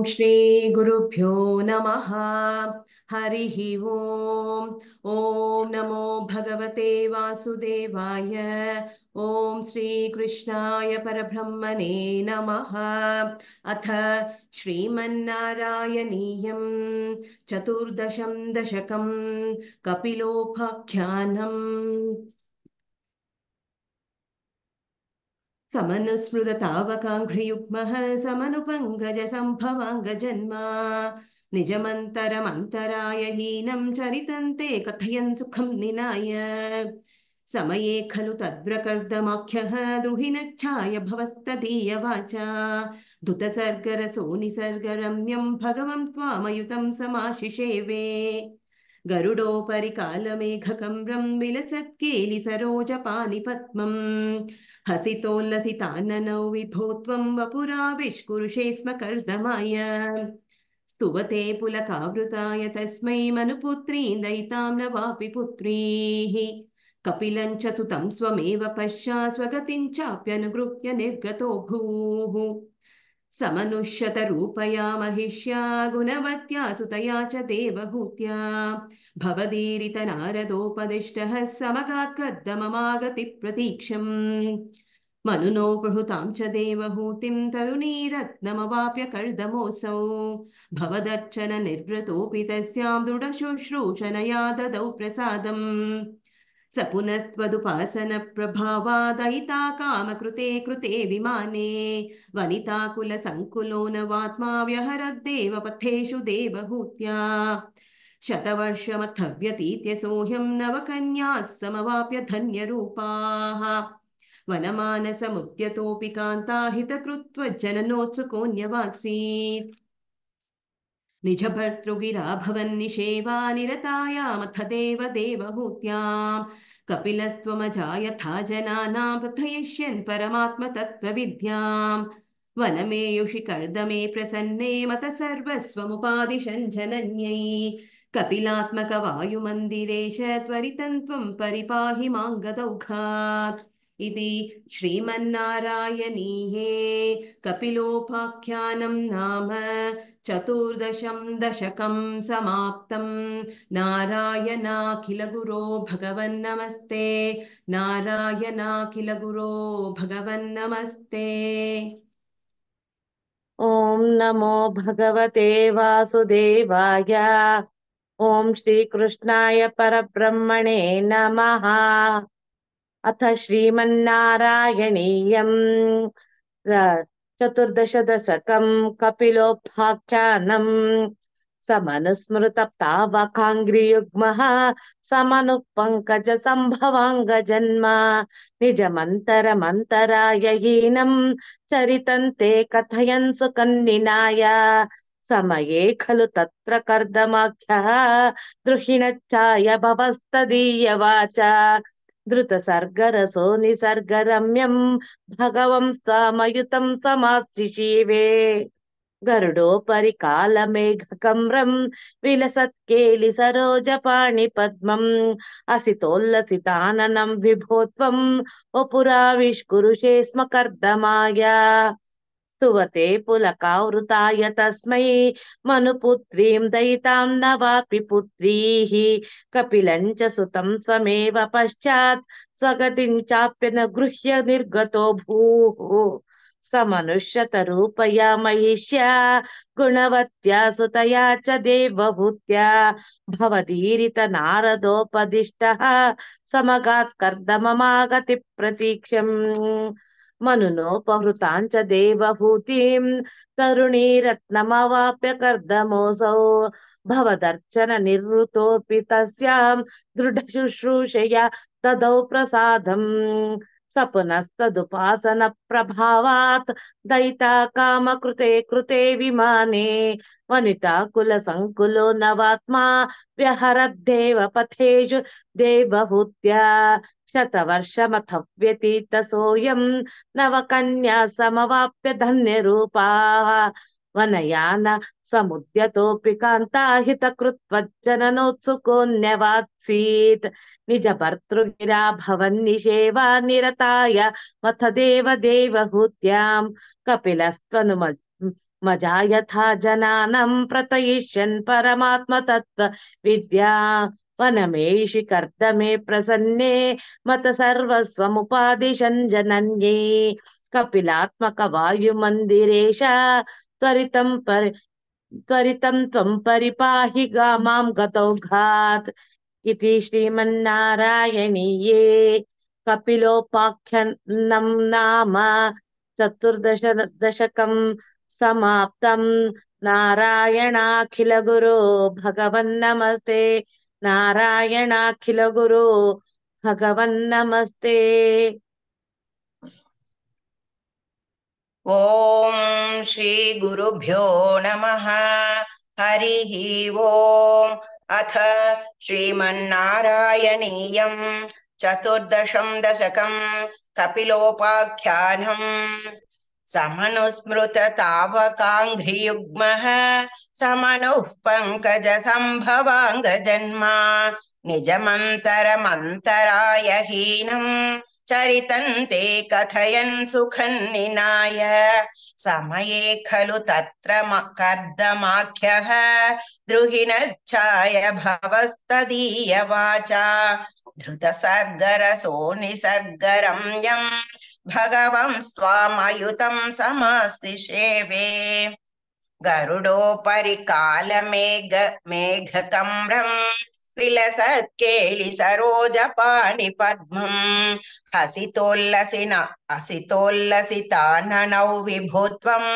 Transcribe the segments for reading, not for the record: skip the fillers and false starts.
श्री गुरुभ्यो नमः। हरिः ओम। ओम नमो भगवते वासुदेवाय। ओम श्री कृष्णाय परब्रह्मणे नमः। अथ श्रीमन्नारायणीयं चतुर्दशं दशकं कपिलोपाख्यानम्। समनुस्मृततावकाङ्घ्रियुग्मः समनुपङ्कजसम्भवाङ्गजन्मा निजमन्तरमन्तराय हीनं चरितं ते कथयन् सुखं निनाय। समये खलु तद्व्रकर्दमाख्यः द्रुहिणच्छाय भवस्तदीयवाचा धुतसर्गरसो निसर्गरम्यं भगवं त्वामयुतं समाशिषेवे। गरुडोपरि कालमेघकम्रं विलसत्केलिसरोजपानिपद्मम् हसितोल्लसिताननौ विभो त्वं वपुराविष्कुरुषे स्म कर्दमाय। स्तुवते पुलकावृताय तस्मै मनुपुत्रीं दयितां न वापि पुत्रीः। कपिलं च सुतं स्वमेव पश्चात् स्वगतिं चाप्यनुगृह्य निर्गतो भूः। समनुष्यतरूपया महिष्या गुणवत्या सुतया च देवहूत्या भवदीरितनारदोपदिष्टः समगात् कर्दममागतिप्रतीक्षम्। मनुनो प्रहृतां च देवहूतिं तरुणीरत्नमवाप्य कर्दमोऽसौ भवदर्चन निर्वृतोऽपि तस्यां दृढशुश्रूषणया ददौ प्रसादम्। स पुनस्त्वदुपासनप्रभावादयिता कामकृते कृते विमाने वनिताकुलसङ्कुलो नवात्मा व्यहरद्देव पथेषु देवहूत्या। शतवर्षमथ व्यतीत्य सोऽह्यं नवकन्याः समवाप्य धन्यरूपाः वनमानसमुद्यतोऽपि कान्ता हितकृत्वज्जननोत्सुकोऽन्यवात्सीत्। निजभर्तृगिरा भवन्निषेवा निरतायामथ देव देवहूत्यां कपिलस्त्वमजायथा जनानां प्रथयिष्यन् परमात्मतत्त्वविद्यां। वनमेयुषि कर्दमे प्रसन्ने मत सर्वस्वमुपादिशन् जनन्यै कपिलात्मकवायुमन्दिरेश त्वरितं त्वं परिपाहि मां गदौघात्। इति श्रीमन्नारायणीये कपिलोपाख्यानं नाम चतुर्दशं दशकं समाप्तं। नारायणाखिल गुरो भगवन्नमस्ते। नारायणाखिल गुरो भगवन्नमस्ते। ओम नमो भगवते वासुदेवाय। ओम श्री कृष्णाय परब्रह्मणे नमः। अथ श्रीमन्नारायणीयं चतुर्दश दशकं कपिलोपाख्यानं। समनुस्मृततावकाङ्घ्रियुग्मः समनुपङ्कजसम्भवाङ्गजन्मा निजमन्तरमन्तराय हीनं चरितं ते कथयन् सुकन्निनाय। समये खलु तत्र कर्दमाख्यः द्रुहिणच्छाय भवस्तदीयवाचा धृतसर्गरसो निसर्गरम्यं भगवं स्वामयुतं समाशिषीवे। गरुडोपरि कालमेघकम्रं विलसत्केलिसरोजपाणिपद्मम् असितोल्लसिताननं विभो त्वं वपुराविष्कुरुषे स्म कर्दमाय। स्तुवते पुलकावृताय तस्मै मनुपुत्रीं दयितां न वापि पुत्रीः। कपिलं च सुतं स्वमेव पश्चात् स्वगतिं चाप्यनुगृह्य निर्गतो भूः। समनुष्यतरूपया महिष्या गुणवत्या सुतया च देवहूत्या भवदीरित नारदोपदिष्टः समगात् कर्दममागति प्रतीक्षम्। मनुनोपहृतां च देवहूतिं तरुणीरत्नमवाप्य कर्दमोऽसौ भवदर्चन निवृतोऽपि तस्यां दृढशुश्रूषया ददौ प्रसादम्। स पुनस्तदुपासन प्रभावात् दयिता कामकृते कृते विमाने वनिता कुलसङ्कुलो नवात्मा व्यहरद्देव पथेषु देवहूत्या। शतवर्षमथ व्यतीत सोऽयं नवकन्या समवाप्य धन्यरूपाः वनयान समुद्यतोऽपि कान्ता हितकृत्वज्जननोत्सुकोऽन्यवात्सीत्। निजभर्तृगिरा भवन्निषेवा निरताय मथ देव देवहूत्यां मजा यथा जनानं प्रतयिष्यन् परमात्मतत्त्व विद्या वनमेषि कर्दमे प्रसन्ने मत सर्वस्वमुपादिशन् जनन्ये कपिलात्मक वायुमन्दिरेश त्वरितं त्वं परिपाहि मां गतौघात् इति श्रीमन्नारायणीये कपिलोपाख्यानं नाम चतुर्दशकं समाप्तम्। नारायणाखिल गुरो भगवन्नमस्ते। नारायणाखिल गुरो भगवन्नमस्ते। ॐ श्री गुरुभ्यो नमः। हरिः ॐ। अथ श्रीमन्नारायणीयं चतुर्दशं दशकं कपिलोपाख्यानम्। समनुस्मृततावकाङ्घ्रियुग्मः समनुः पङ्कजसम्भवाङ्गजन्मा निजमन्तरमन्तराय हीनम् चरितन्ते कथयन् सुखन्निनाय समये खलु तत्र कर्दमाख्यः द्रुहिणच्छाय भवस्तदीयवाचा धृतसर्गरसो निसर्गरम्यम् भगवं स्वामयुतं समास्तिषेवे गरुडोपरि कालमेघकम्रम् विलसत्केलि सरोजपाणिपद्मम् हसितोल्लसिताननौ विभुत्वम्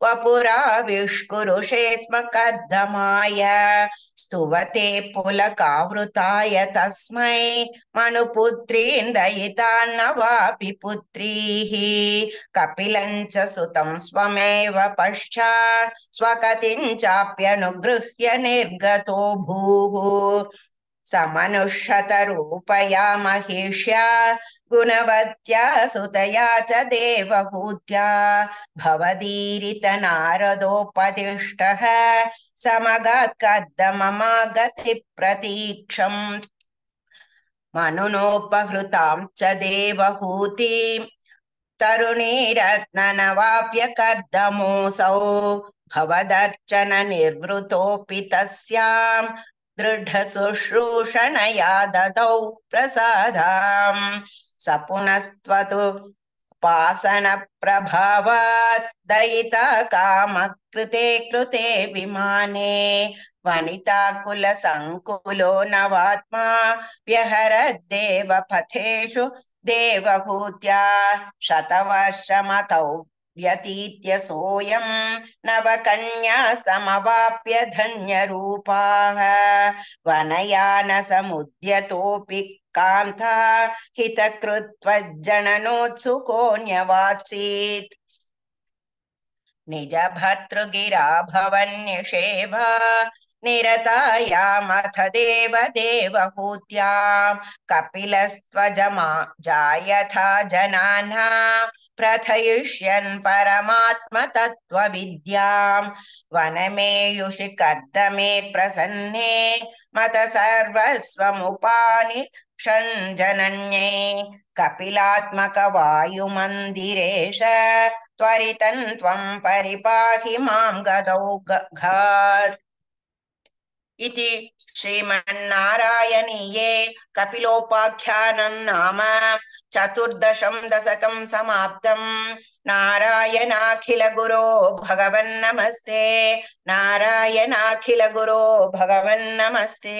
वपुराविष्कुरुषे स्म कर्दमाय स्तुवते पुलकावृताय तस्मै मनुपुत्रीन्दयितान्न वापि पुत्रीः कपिलं च सुतं स्वमेव पश्चात् स्वकतिं चाप्यनुगृह्य निर्गतो भूः समनुष्यतरूपया महिष्या गुणवत्या सुतया च देवहूत्या भवदीरित नारदोपदिष्टः समगात्कर्दममागति प्रतीक्षम् मनुनोपहृतां च देवहूतिं तरुणीरत्ननवाप्य कर्दमोऽसौ भवदर्चन निवृतोऽपि तस्यां दृढशुश्रूषणया ददौ प्रसादाम् स पुनस्त्वतु पासनप्रभावात् दयिता कृते विमाने वनिताकुलसङ्कुलो नवात्मा व्यहरद्देव पथेषु देवहूत्या शतवर्षमतौ व्यतीत्य सोऽयं नवकन्या समवाप्य धन्यरूपाः वनयानसमुद्यतोऽपि कान्ता हितकृत्वज्जननोत्सुकोऽन्यवात्सीत् निज भर्तृगिरा भवन्निषेवा निरतायामथ देवहूत्यां कपिलस्त्वजमा जायथा जनाना प्रथयिष्यन् परमात्मतत्त्वविद्यां वनमेयुषि कर्दमे प्रसन्ने मत सर्वस्वमुपानि जनन्ये कपिलात्मक वायुमन्दिरेश त्वरितं त्वं परिपाहि मां गतौघात् इति श्रीमन्नारायणीये कपिलोपाख्यानं नाम चतुर्दशं दशकं समाप्तम्। नारायणाखिल गुरो भगवन्नमस्ते। नारायणाखिल गुरो भगवन्नमस्ते।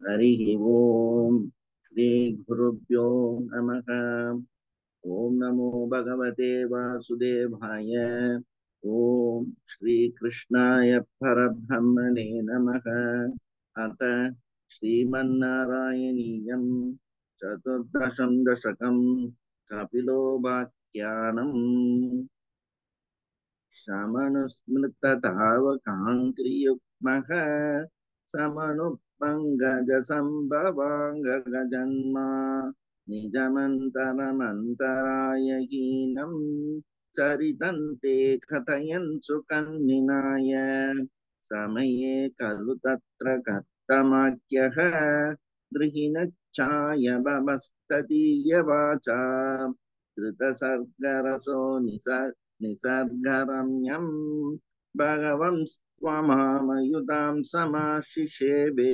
हरिः ओम श्री गुरुभ्यो नमः। ओम नमो भगवते वासुदेवाय। ओम श्री कृष्णाय परब्रह्मणे नमः। अथ श्रीमन्नारायणीयं चतुर्दशं दशकं कपिलोपाख्यानम्। समनुस्मृततावकाङ्क्रियुग्मः समनुपङ्कजसम्भवाङ्गजन्मा निजमन्तरमन्तराय हीनं चरितन्ते कथयन् सुकन्निनाय समये खलु तत्र कर्दमाख्यः द्रुहिणच्छाय भवस्तदीयवाचा धृतसर्गरसो निसर्गरम्यम् भगवंस्त्वमामयुतां समाशिषेवे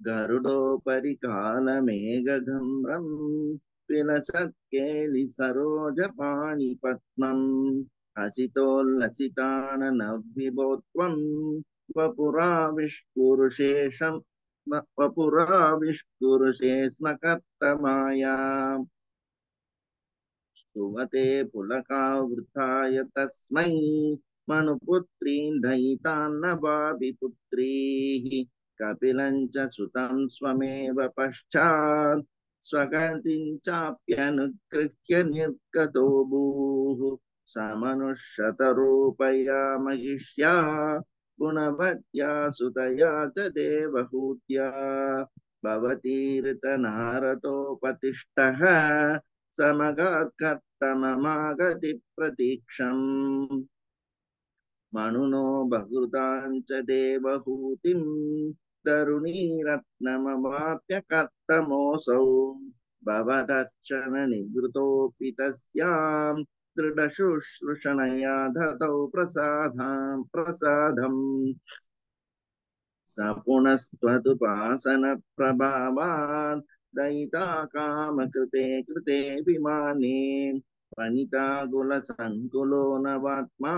गरुडोपरि कालमेघघम्रम् विलसत्केलिसरोजपाणिपद्मम् हसितोल्लसिताननविभो त्वम् वपुराविष्कुरुषे स्म कर्तमाया स्तुवते पुलकावृताय तस्मै मनुपुत्रीं दयितान्न वापि पुत्रीः कपिलं च सुतं स्वमेव पश्चात् स्वगतिं चाप्यनुगृह्य निर्गतो भूः समनुष्यतरूपया महिष्या गुणवत्या सुतया च देवहूत्या भवतीर्तनारतोपतिष्ठः समगात्कर्तममागति प्रतीक्षम् मनुनो बहुतां च देवहूतिं तरुणीरत्नमवाप्य कर्तमोऽसौ भवदर्चन निवृतोऽपि तस्यां दृढशुश्रूषणया दतौ प्रसादम् स पुनस्त्वदुपासनप्रभावान् दयिता कामकृते विमाने वनिता कुलसङ्कुलो नवात्मा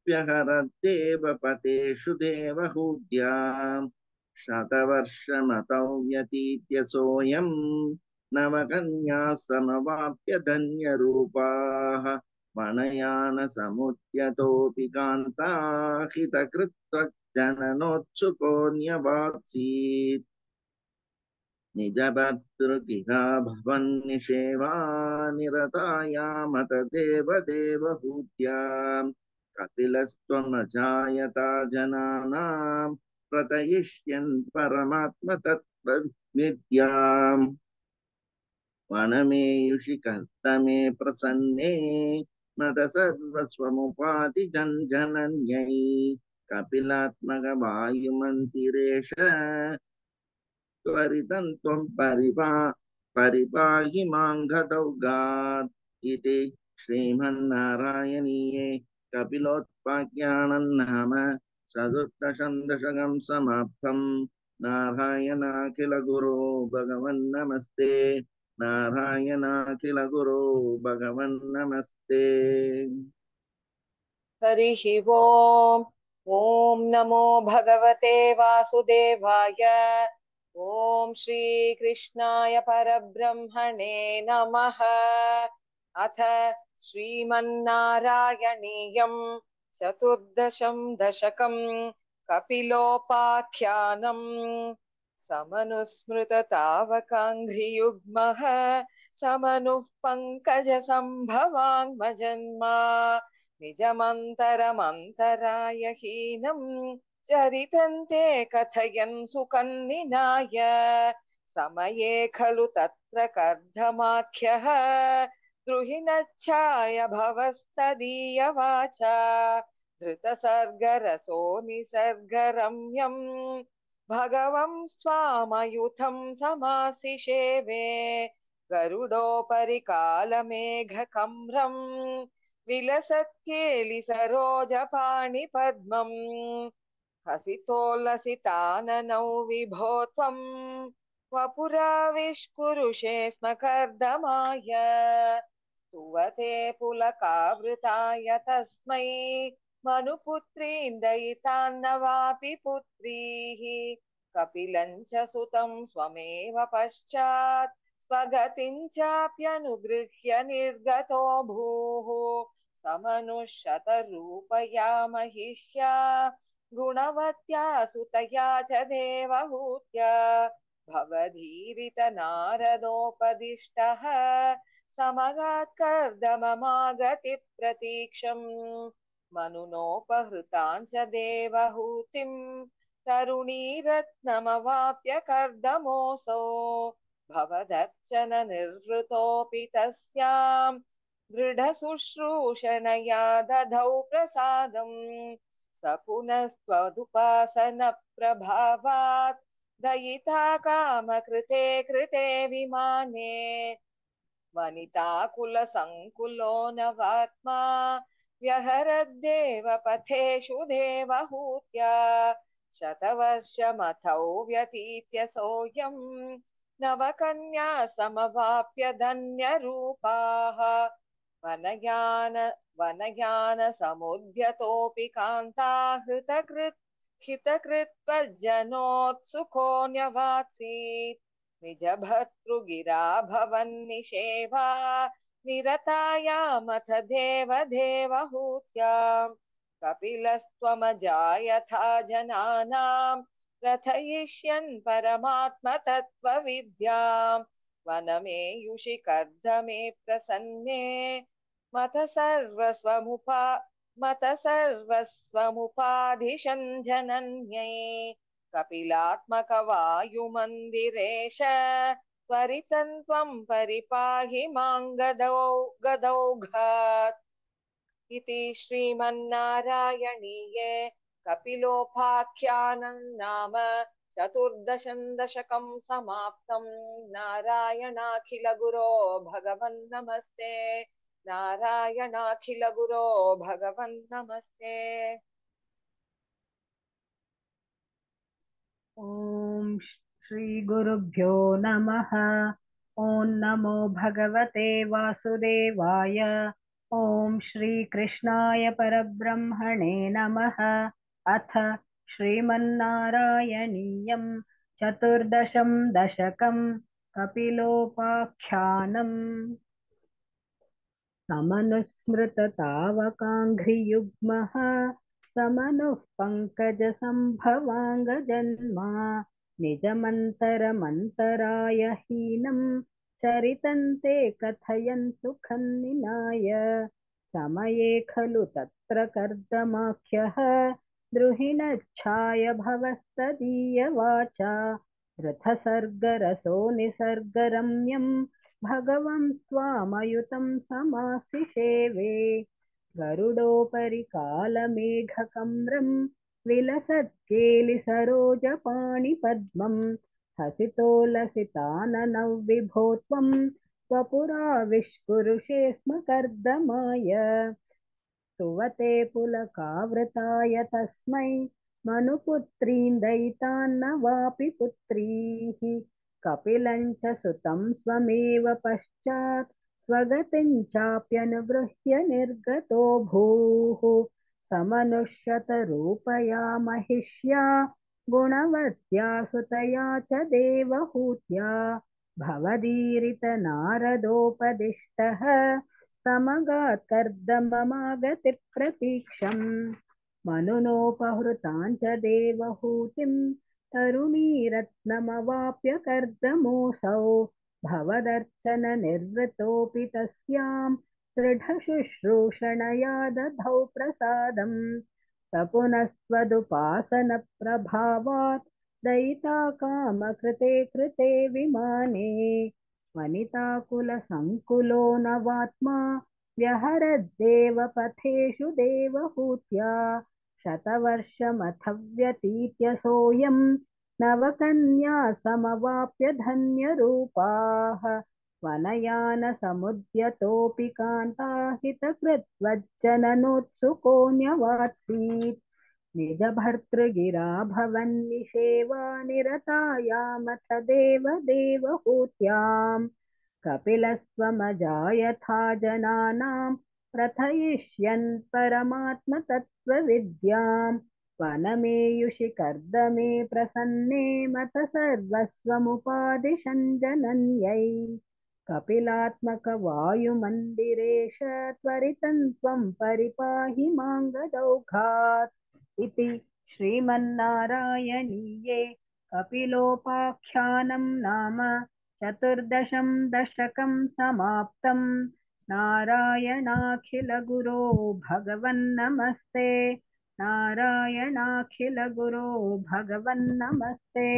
व्यहरद्देव पतेषु देवहूत्याम् शतवर्षमतौ व्यतीत्य सोऽयं नवकन्या समवाप्य धन्यरूपाः वनयानसमुद्यतोऽपि कान्ता हितकृत्वजननोत्सुकोऽन्यवात्सीत् निजभर्तृगिहा भवन्निषेवा निरतायामत देवहूत्याम् कपिलस्त्वमजायता जनानां प्रतयिष्यन् परमात्मतत्त्वविद्याम् वनमेयुषि कर्तमे प्रसन्ने मद सर्वस्वमुपाति जनन्यै कपिलात्मक वायुमन्दिरेश त्वरितं त्वं परिपाहि मां गतौगात् इति श्रीमन्नारायणीये कपिलोत्पाख्यानं नाम चतुर्दशं दशकं समाप्तं। नारायणाखिल गुरो भगवन् नमस्ते। नारायणाखिल गुरो भगवन् नमस्ते। हरिः ओम्। ॐ नमो भगवते वासुदेवाय। ॐ श्रीकृष्णाय परब्रह्मणे नमः। अथ श्रीमन्नारायणीयं चतुर्दशं दशकं कपिलोपाख्यानम्। समनुस्मृततावकाङ्घ्रियुग्मः समनुः पङ्कजसम्भवाङ्मजन्मा निजमन्तरमन्तरायहीनं चरितन्ते कथयन् सुकन्निनाय। समये खलु तत्र कर्धमाख्यः द्रुहिणच्छाय भवस्तदीयवाचा धृतसर्गरसो निसर्गरम्यम् भगवं स्वामयुतं समासिषेवे गरुडोपरि कालमेघकम्रम् विलसत्केलिसरोजपाणिपद्मम् हसितोल्लसिताननौ विभो त्वं वपुराविष्कुरुषे स्म कर्दमाय। स्तुवते पुलकावृताय तस्मै मनुपुत्रीं दयितान्न वापि पुत्रीः कपिलं च सुतं स्वमेव पश्चात् स्वगतिं चाप्यनुगृह्य निर्गतो भूः समनुशतरूपया महिष्या गुणवत्या सुतया च देवहूत्या भवधीरितनारदोपदिष्टः समगात्कर्दममागति प्रतीक्षम् मनुनोपहृतां च देवहूतिं तरुणीरत्नमवाप्य कर्दमोऽसौ भवदर्चन निर्वृतोऽपि तस्यां दृढशुश्रूषणया दधौ प्रसादम् स पुनस्त्वदुपासनप्रभावात् दयिता कामकृते विमाने वनिताकुलसङ्कुलो नवात्मा व्यहरद्देव पथेषु देवहूत्या शतवर्षमथौ व्यतीत्य सोऽयं नवकन्या समवाप्य धन्यरूपाः वनयान समुद्यतोऽपि कान्ता हितकृत्वज्जनोत्सुको न्यवात्सीत् निजभर्तृगिरा भवन्निषेवा निरतायामथ देवहूत्याम् कपिलस्त्वमजायथा जनानां रथयिष्यन् परमात्मतत्त्वविद्याम् वनमेयुषि कर्दमे प्रसन्ने मत सर्वस्वमुपादिशन् जनन्यै कपिलात्मकवायुमन्दिरेश त्वरितं त्वं परिपाहि मां गदौघात् इति श्रीमन्नारायणीये कपिलोपाख्यानं नाम चतुर्दशं दशकं समाप्तं। नारायणाखिलगुरो भगवन् नमस्ते। नारायणाखिलगुरो भगवन् नमस्ते। ॐ श्रीगुरुभ्यो नमः। ॐ नमो भगवते वासुदेवाय। ॐ श्रीकृष्णाय परब्रह्मणे नमः। अथ श्रीमन्नारायणीयं चतुर्दशं दशकं कपिलोपाख्यानम्। समनुस्मृततावकाङ्घ्रियुग्मः समनुः पङ्कजसम्भवाङ्गजन्मा निजमन्तरमन्तरायहीनं चरितं ते कथयन् सुखन्निनाय। समये खलु तत्र कर्दमाख्यः द्रुहिणच्छाय भवस्तदीयवाचा रथसर्गरसो निसर्गरम्यम् भगवं स्वामयुतं समासिषेवे। गरुडोपरि कालमेघकम्रं विलसत्केलिसरोजपाणिपद्मं हसितो लसिताननौ विभो त्वं स्वपुराविष्कुरुषे स्म कर्दमाय। स्तुवते पुलकावृताय तस्मै मनुपुत्रीन्दयितान्न वापि पुत्रीः। कपिलं च सुतं स्वमेव पश्चात् स्वगतिं चाप्यनुगृह्य निर्गतो भूः। समनुष्यतरूपया महिष्या गुणवत्या सुतया च देवहूत्या भवदीरितनारदोपदिष्टः समगात् कर्दममागतिप्रतीक्षम्। मनुनोपहृतां च देवहूतिं तरुणीरत्नमवाप्य कर्दमोऽसौ भवदर्चननिर्वृतोऽपि तस्यां दृढशुश्रूषणया दधौ प्रसादम्। स पुनस्त्वदुपासनप्रभावात् दयिता कामकृते कृते विमाने वनिताकुलसङ्कुलो नवात्मा व्यहरद्देव पथेषु देवहूत्या शतवर्षमथ व्यतीत्य सोऽयं नवकन्या समवाप्य धन्यरूपाः वनयानसमुद्यतोऽपि कान्ता हितकृत्वज्जननोत्सुको न्यवात्सीत् निजभर्तृगिरा भवन्निषेवा निरतायामथ देवहूत्याम् कपिलस्त्वमजायथा जनानां प्रथयिष्यन् परमात्मतत्त्वविद्याम् वनमेयुषि कर्दमे प्रसन्ने मत सर्वस्वमुपादिशन् जनन्यै कपिलात्मकवायुमन्दिरेश त्वरितं त्वं परिपाहि मां गदौघात् इति श्रीमन्नारायणीये कपिलोपाख्यानं नाम चतुर्दशं दशकं समाप्तम्। नारायणाखिलगुरो भगवन्नमस्ते। नारायणाखिलगुरो भगवन्नमस्ते।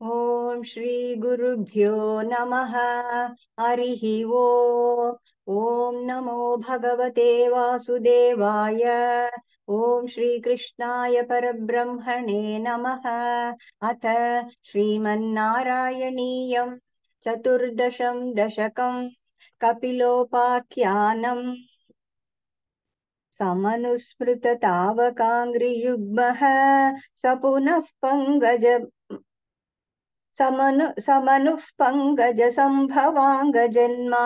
ॐ श्रीगुरुभ्यो नमः हरिः ओम् ॐ नमो भगवते वासुदेवाय ॐ श्रीकृष्णाय परब्रह्मणे नमः अथ श्रीमन्नारायणीयं चतुर्दशं दशकं कपिलोपाख्यानम् समनुस्मृततावकाङ्घ्रियुग्मः स पुनः समनुः पङ्कजसम्भवाङ्गजन्मा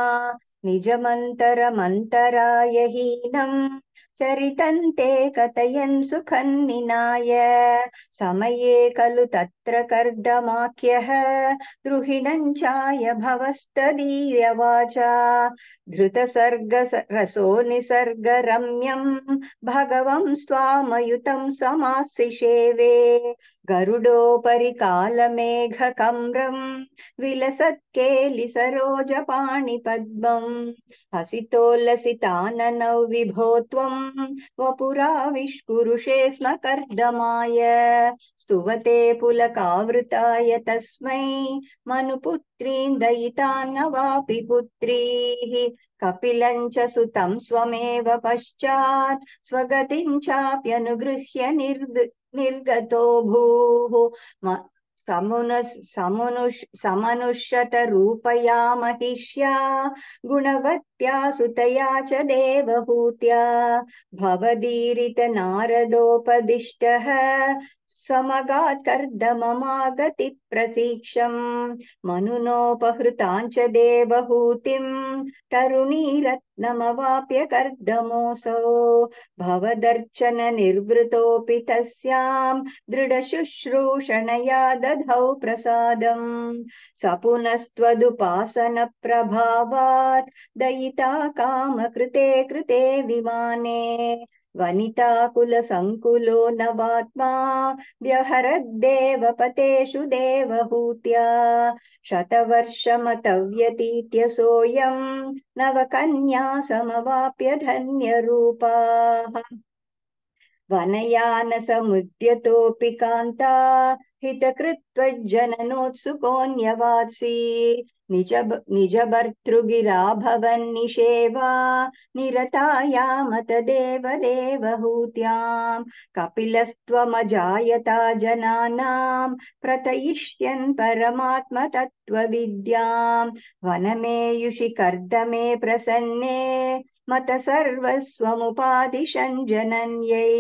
निजमन्तरमन्तराय हीनम् चरितन्ते कथयन् सुखन्निनाय समये खलु तत्र कर्दमाख्यः द्रुहिणं चाय भवस्तदीयवाचा धृतसर्गरसो निसर्गरम्यं भगवं स्वामयुतं समासिषेवे गरुडोपरि कालमेघकम्रं विलसत्केलिसरोजपाणिपद्मम् हसितोल्लसिताननौ विभो त्वं वपुराविष्कुरुषे स्म कर्दमाय स्तुवते पुलकावृताय तस्मै मनुपुत्रीं दयितां न वापि पुत्रीः कपिलं च सुतं स्वमेव पश्चात् स्वगतिं चाप्यनुगृह्य निर्गतो भूः समनुष्यतरूपया महिष्या गुणवत्या सुतया च देवहूत्या भवदीरित नारदोपदिष्टः समगात् कर्दममागति प्रतीक्षम् मनुनोपहृतां च देवहूतिं तरुणीरत्नमवाप्य कर्दमोऽसौ भवदर्चन निर्वृतोऽपि तस्यां दृढशुश्रूषणया दधौ प्रसादम् स पुनस्त्वदुपासनप्रभावात् दयिता कामकृते कृते विमाने वनिताकुलसङ्कुलो नवात्मा व्यहरद्देवपतेषु देवहूत्या शतवर्षमतव्यतीत्य सोऽयं नवकन्या समवाप्य धन्यरूपाः वनयानसमुद्यतोऽपि कान्ता हितकृत्वज्जननोत्सुकोऽन्यवात्सी निजभर्तृगिरा भवन्निषेवा निरतायामत देवदेवहूत्यां कपिलस्त्वमजायता जनानां प्रतयिष्यन् परमात्मतत्त्वविद्यां वनमेयुषि कर्दमे प्रसन्ने मत सर्वस्वमुपादिशन् जनन्यै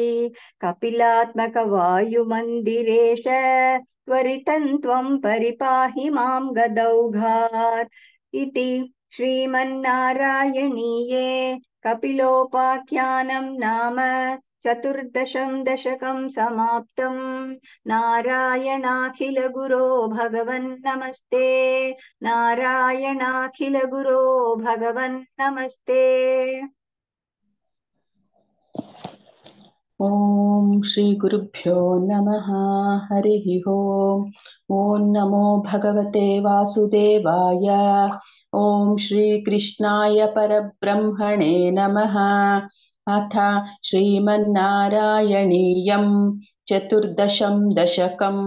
कपिलात्मकवायुमन्दिरेश त्वरितं त्वं परिपाहि मां गदौघात् इति श्रीमन्नारायणीये कपिलोपाख्यानं नाम चतुर्दशं दशकं समाप्तम् नारायणाखिलगुरो भगवन् नमस्ते नारायणाखिलगुरो भगवन् नमस्ते ॐ श्रीगुरुभ्यो नमः हरिः ॐ ॐ नमो भगवते वासुदेवाय ॐ श्रीकृष्णाय परब्रह्मणे नमः अथ श्रीमन्नारायणीयं चतुर्दशं दशकं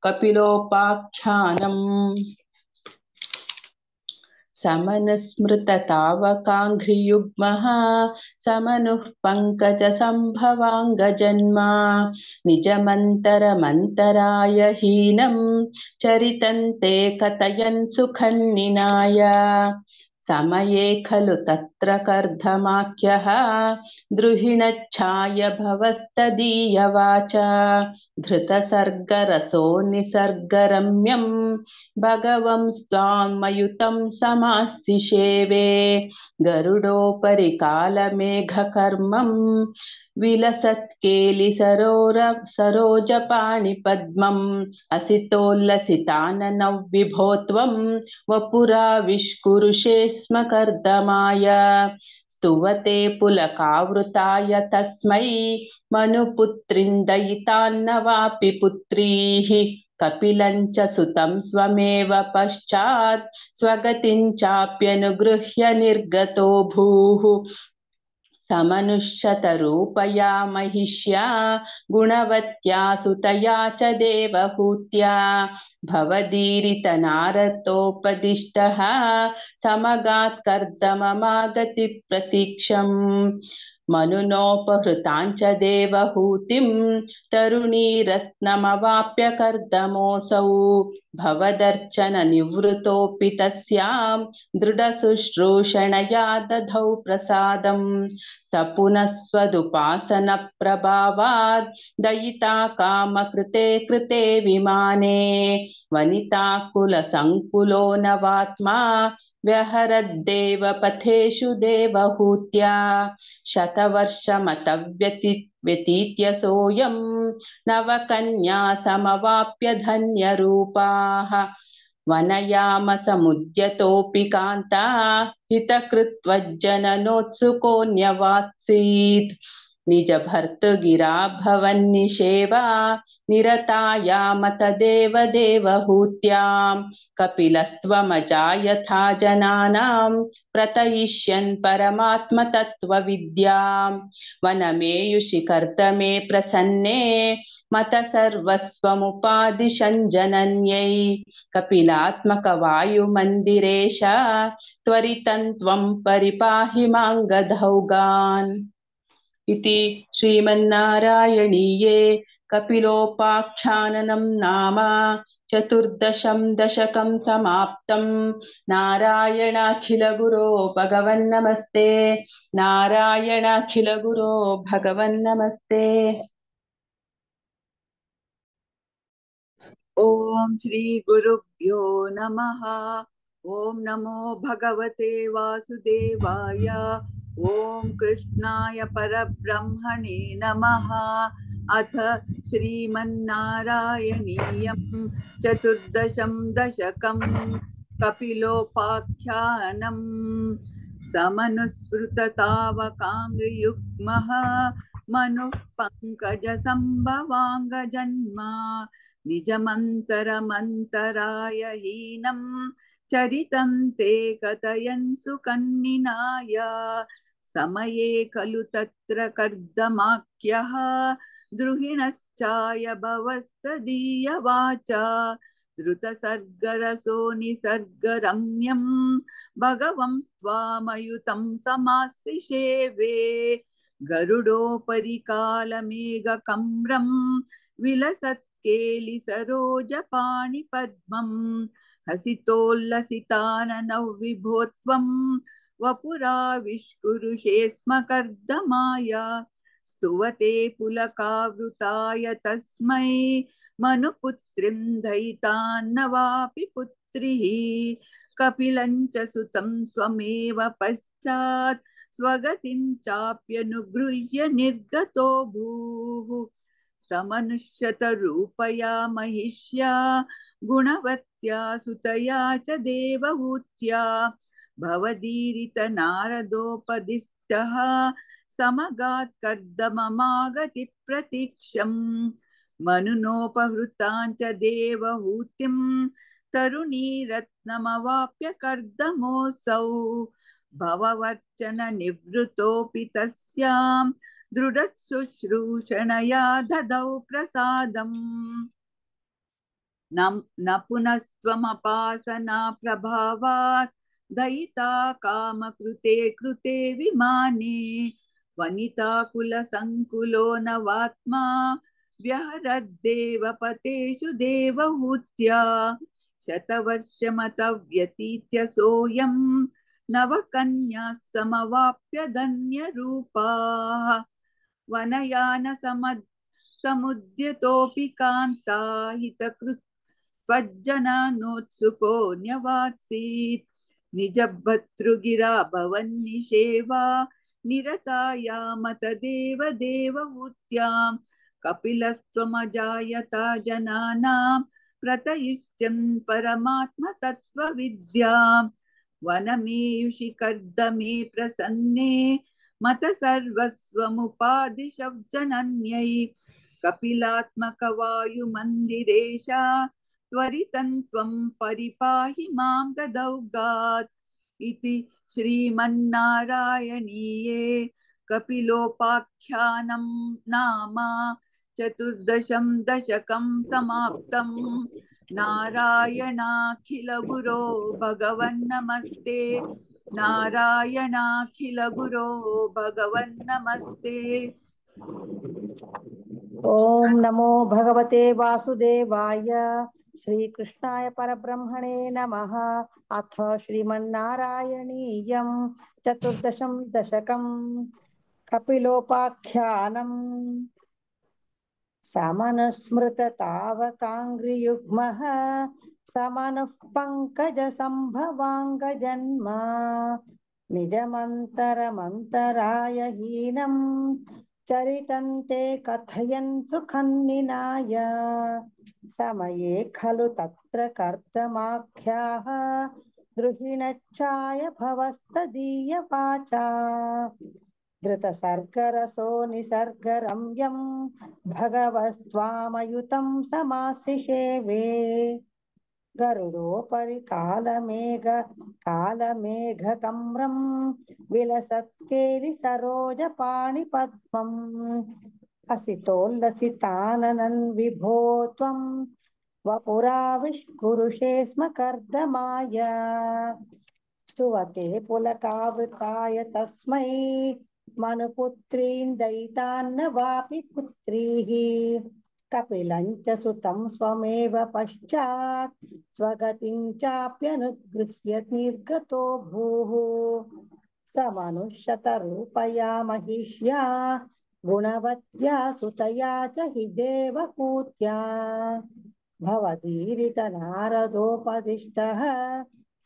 कपिलोपाख्यानम् समनुस्मृततावकाङ्घ्रियुग्मः समनुः पङ्कजसम्भवाङ्गजन्मा निजमन्तरमन्तराय हीनं चरितन्ते कथयन् सुखन्निनाय समये खलु तत्र कर्धमाख्यः द्रुहिणच्छाय भवस्तदीयवाचा धृतसर्गरसो निसर्गरम्यं भगवं स्वामयुतं समासिषेवे गरुडोपरि कालमेघकर्मं विलसत्केलिसरोजपाणिपद्मम् असितोल्लसिताननौ विभो त्वं वपुराविष्कुरुषे स्म कर्दमाय स्तुवते पुलकावृताय तस्मै मनुपुत्रीं दयितान्न वापि पुत्रीः कपिलं च सुतं स्वमेव पश्चात् स्वगतिं चाप्यनुगृह्य निर्गतो भूः समनुष्यतरूपया महिष्या गुणवत्या सुतया च देवहूत्या भवदीरितनारतोपदिष्टः समगात् कर्दममागति प्रतीक्षम् मनुनोपहृताञ्च देवहूतिं तरुणीरत्नमवाप्य कर्दमोऽसौ भवदर्चननिवृतोऽपि तस्यां दृढशुश्रूषणया दधौ प्रसादम् स पुनः स्वदुपासनप्रभावात् दयिता कामकृते कृते विमाने वनिताकुलसङ्कुलो नवात्मा व्यहरद्देव पथेषु देवहूत्या शतवर्षमतव्यतीत्य सोऽयं नवकन्या समवाप्य धन्यरूपाः वनयाम समुद्यतोऽपि कान्ता हितकृत्वज्जननोत्सुकोऽन्यवात्सीत् निजभर्तृगिरा भवन्निषेवा निरतायाम तदेव देवहूत्यां कपिलस्त्वमजायथा जनानां प्रतयिष्यन् परमात्मतत्त्वविद्यां वनमेयुषि कर्दमे प्रसन्ने मत सर्वस्वमुपादिशन् जनन्यै कपिलात्मकवायुमन्दिरेश त्वरितं त्वं परिपाहि मां गधौगान् इति श्रीमन्नारायणीये कपिलोपाख्याननं नाम चतुर्दशं दशकं समाप्तं नारायणाखिलगुरो भगवन्नमस्ते नारायणाखिलगुरो भगवन्नमस्ते ओम श्री गुरुभ्यो नमः। ओम नमो भगवते वासुदेवाय। ओम कृष्णाय परब्रह्मणे नमः। अथ श्रीमन्नारायणीयं चतुर्दशं दशकं कपिलोपाख्यानम्। समनुस्मृततावकाङ्ग्रियुग्मः मनुः पङ्कजसम्भवाङ्गजन्मा निजमन्तरमन्तराय हीनं चरितं ते कथयन् सुकन्निनाय समये खलु तत्र कर्दमाख्यः द्रुहिणश्चाय भवस्तदीयवाचा धृतसर्गरसो निसर्गरम्यं भगवंस्त्वामयुतं समाश्रिषेवे गरुडोपरि कालमेघकम्रं विलसत् केलिसरोजपाणिपद्मम् हसितोल्लसिताननौ विभो त्वं वपुराविष्कुरुषे स्म कर्दमाय स्तुवते पुलकावृताय तस्मै मनुपुत्रीं दयितान्नवापि पुत्रिः कपिलं च सुतं स्वमेव पश्चात् स्वगतिं चाप्यनुगृह्य निर्गतो भूः समनुष्यतरूपया महिष्या गुणवत्या सुतया च देवहूत्या भवदीरितनारदोपदिष्टः समगात् कर्दममागति प्रतीक्षम् मनुनोपहृताञ्च देवहूतिं तरुणीरत्नमवाप्य कर्दमोऽसौ भववर्चननिवृतोऽपि तस्यां दृढशुश्रूषणया ददौ प्रसादम् न पुनस्त्वमपासना प्रभावात् दयिता कामकृते कृते विमाने वनिताकुलसङ्कुलो नवात्मा व्यहरद्देवपतेषु देवहूत्या शतवर्षमतव्यतीत्य सोऽयं नवकन्याः समवाप्य धन्यरूपाः वनयान समुद्यतोऽपि कान्ता हितकृत्वज्जनानोत्सुको न्यवात्सीत् निजभर्तृगिरा भवन्निषेवा निरतायाम तदेव देवहूत्यां कपिलस्त्वमजायता जनानां प्रतयिष्यन् परमात्मतत्त्वविद्यां वनमेयुषि कर्दमे प्रसन्ने मत सर्वस्वमुपादिशब्जनन्यै कपिलात्मकवायुमन्दिरेशा त्वरितं त्वं परिपाहि मां गदौगात् इति श्रीमन्नारायणीये कपिलोपाख्यानं नाम चतुर्दशं दशकं समाप्तम् नारायणाखिलगुरो भगवन्नमस्ते नारायणाखिलगुरो भगवन्नमस्ते। ओम नमो भगवते वासुदेवाय श्रीकृष्णाय परब्रह्मणे नमः। अथ श्रीमन्नारायणीयं चतुर्दशं दशकं कपिलोपाख्यानम्। समनुस्मृततावकाङ्घ्रियुग्मः समनुः पङ्कजसम्भवाङ्गजन्म निजमन्तरमन्तराय हीनं चरितन्ते कथयन् सुखन्निनाय समये खलु तत्र कर्तमाख्याः द्रुहिणच्छाय भवस्तदीयवाचा धृतसर्गरसो निसर्गरम्यं भगवस्त्वामयुतं समासिषेवे गरुडोपरि कालमेघकम्रं विलसत्केलिसरोजपाणिपद्मम् हसितोल्लसिताननन् विभो त्वं वपुराविष्कुरुषे स्म कर्दमाय स्तुवते पुलकावृताय तस्मै मनुपुत्रीं दयितान्न वापि पुत्रीः कपिलं च सुतं स्वमेव पश्चात् स्वगतिं चाप्यनुगृह्य निर्गतो भूः स मनुष्यतरूपया महिष्या गुणवत्या सुतया च हि देवहूत्या भवदीरित नारदोपदिष्टः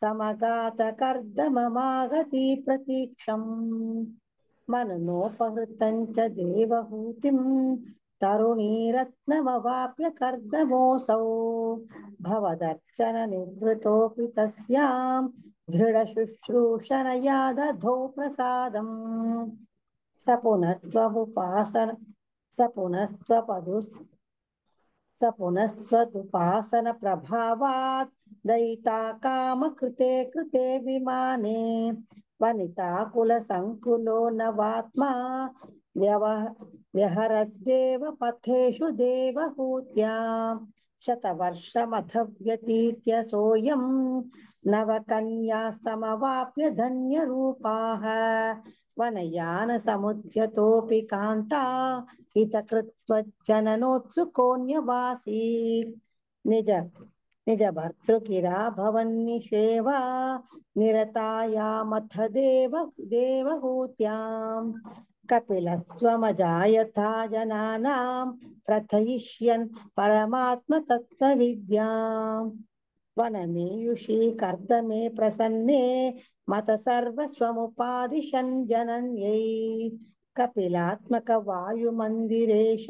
समगातकर्दममागति प्रतीक्षम् मनुनोपहृतं च देवहूतिं तरुणीरत्नमवाप्य कर्दमोऽसौ भवदर्चन निवृतोऽपि तस्यां दृढशुश्रूषणया दधौ प्रसादम् स पुनस्त्वदुपासन प्रभावात् दयिता कामकृते कृते विमाने वनिताकुलसङ्कुलो नवात्मा व्यहरद्देव पथेषु देवहूत्या शतवर्षमथ व्यतीत्य सोऽयं नवकन्या समवाप्य धन्यरूपाः वनयानसमुद्यतोऽपि कान्ता हितकृत्वज्जननोत्सुकोऽन्यवासी निज भर्तृकिरा भवन्निषेवा निरतायामथ देवहूत्यां कपिलस्त्वमजायथा जनानां प्रथयिष्यन् परमात्मतत्त्वविद्याम् वनमेयुषी कर्दमे प्रसन्ने मत सर्वस्वमुपादिशन् जनन्यै कपिलात्मक वायुमन्दिरेश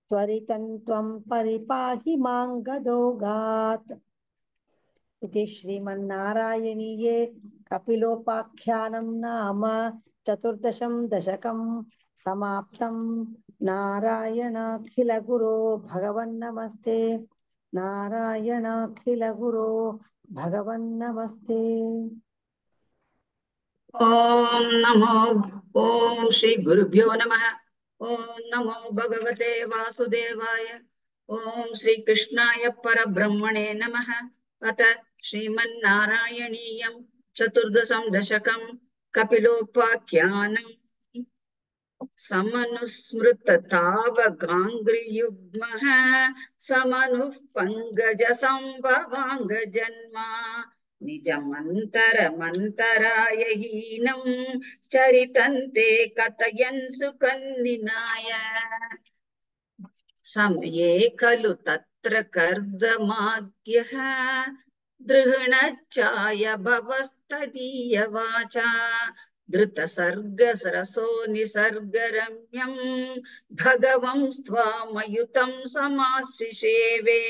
त्वरितं त्वं परिपाहि मां गदोगात् इति श्रीमन्नारायणीये कपिलोपाख्यानं नाम चतुर्दशं दशकं समाप्तं नारायणाखिलगुरो भगवन्नमस्ते नारायणाखिलगुरो भगवन्नमस्ते। ओम नमो ओम श्री गुरुभ्यो नमः। ओम नमो भगवते वासुदेवाय। ओम श्री कृष्णाय परब्रह्मणे नमः। अथ श्रीमन्नारायणीयं चतुर्दशं दशकं कपिलोपाख्यानम् समनुस्मृततावकाङ्घ्रियुग्मः समनुः पङ्कजसम्भवाङ्गजन्मा निजमन्तरमन्तराय हीनं चरितन्ते कथयन् सुखन्निनाय समये खलु तत्र कर्दमाज्ञः दृढच्छाय भवस्तदीयवाचा धृतसर्गसरसो निसर्गरम्यं भगवंस्त्वामयुतं समाश्रिषेवे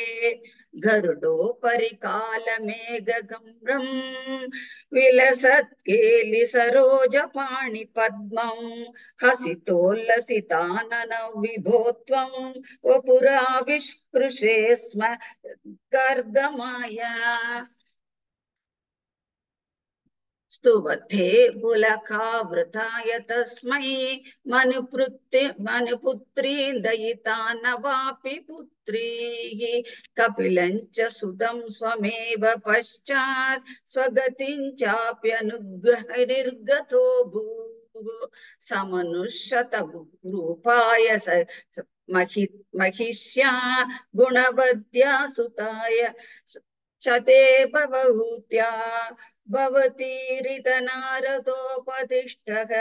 गरुडोपरि कालमेघगम्रं विलसत्केलिसरोजपाणिपद्मं हसितोल्लसिताननौ विभो त्वं वपुराविष्कृषे स्म कर्दमाय स्तुवते पुलकावृताय तस्मै मनुपुत्री दयिता न वापि पुत्रीः कपिलं च सुतं स्वमेव पश्चात् स्वगतिं चाप्यनुग्रह निर्गतो भूः समनुष्यतरूपाय महिष्या गुणवद्या सुताय च ते भवहूत्या भवतीरितनारदोपदिष्टः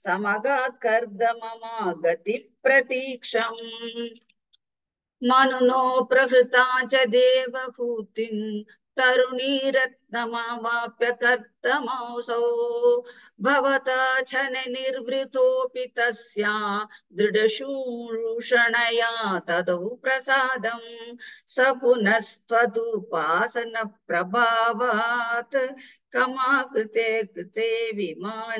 समगात् कर्दममागति प्रतीक्षम् मनुनो प्रहृता च देवहूतिं तरुणीरत्नमवाप्य कर्तमौसौ भवता च निर्वृतोऽपि तस्या दृढशूषणया तदौ प्रसादं स पुनस्त्वदुपासन प्रभावात् कमाकृते कृते विमान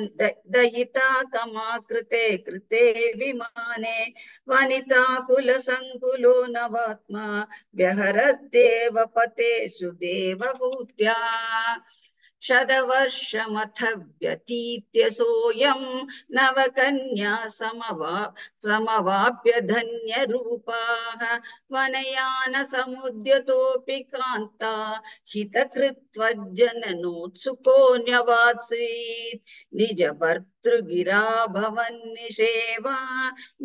दयिता कमाकृते कृते विमाने वनिता कुलसङ्कुलो नवात्मा व्यहरद्देव पतेषु देवहूत्या शतवर्षमथ व्यतीत्य सोऽयं नवकन्या समवाप्य धन्यरूपाः वनयान समुद्यतोऽपि कान्ता हितकृत्वज्जननोत्सुकोऽन्यवात्सीत् निज भर्तृगिरा भवन्निषेवा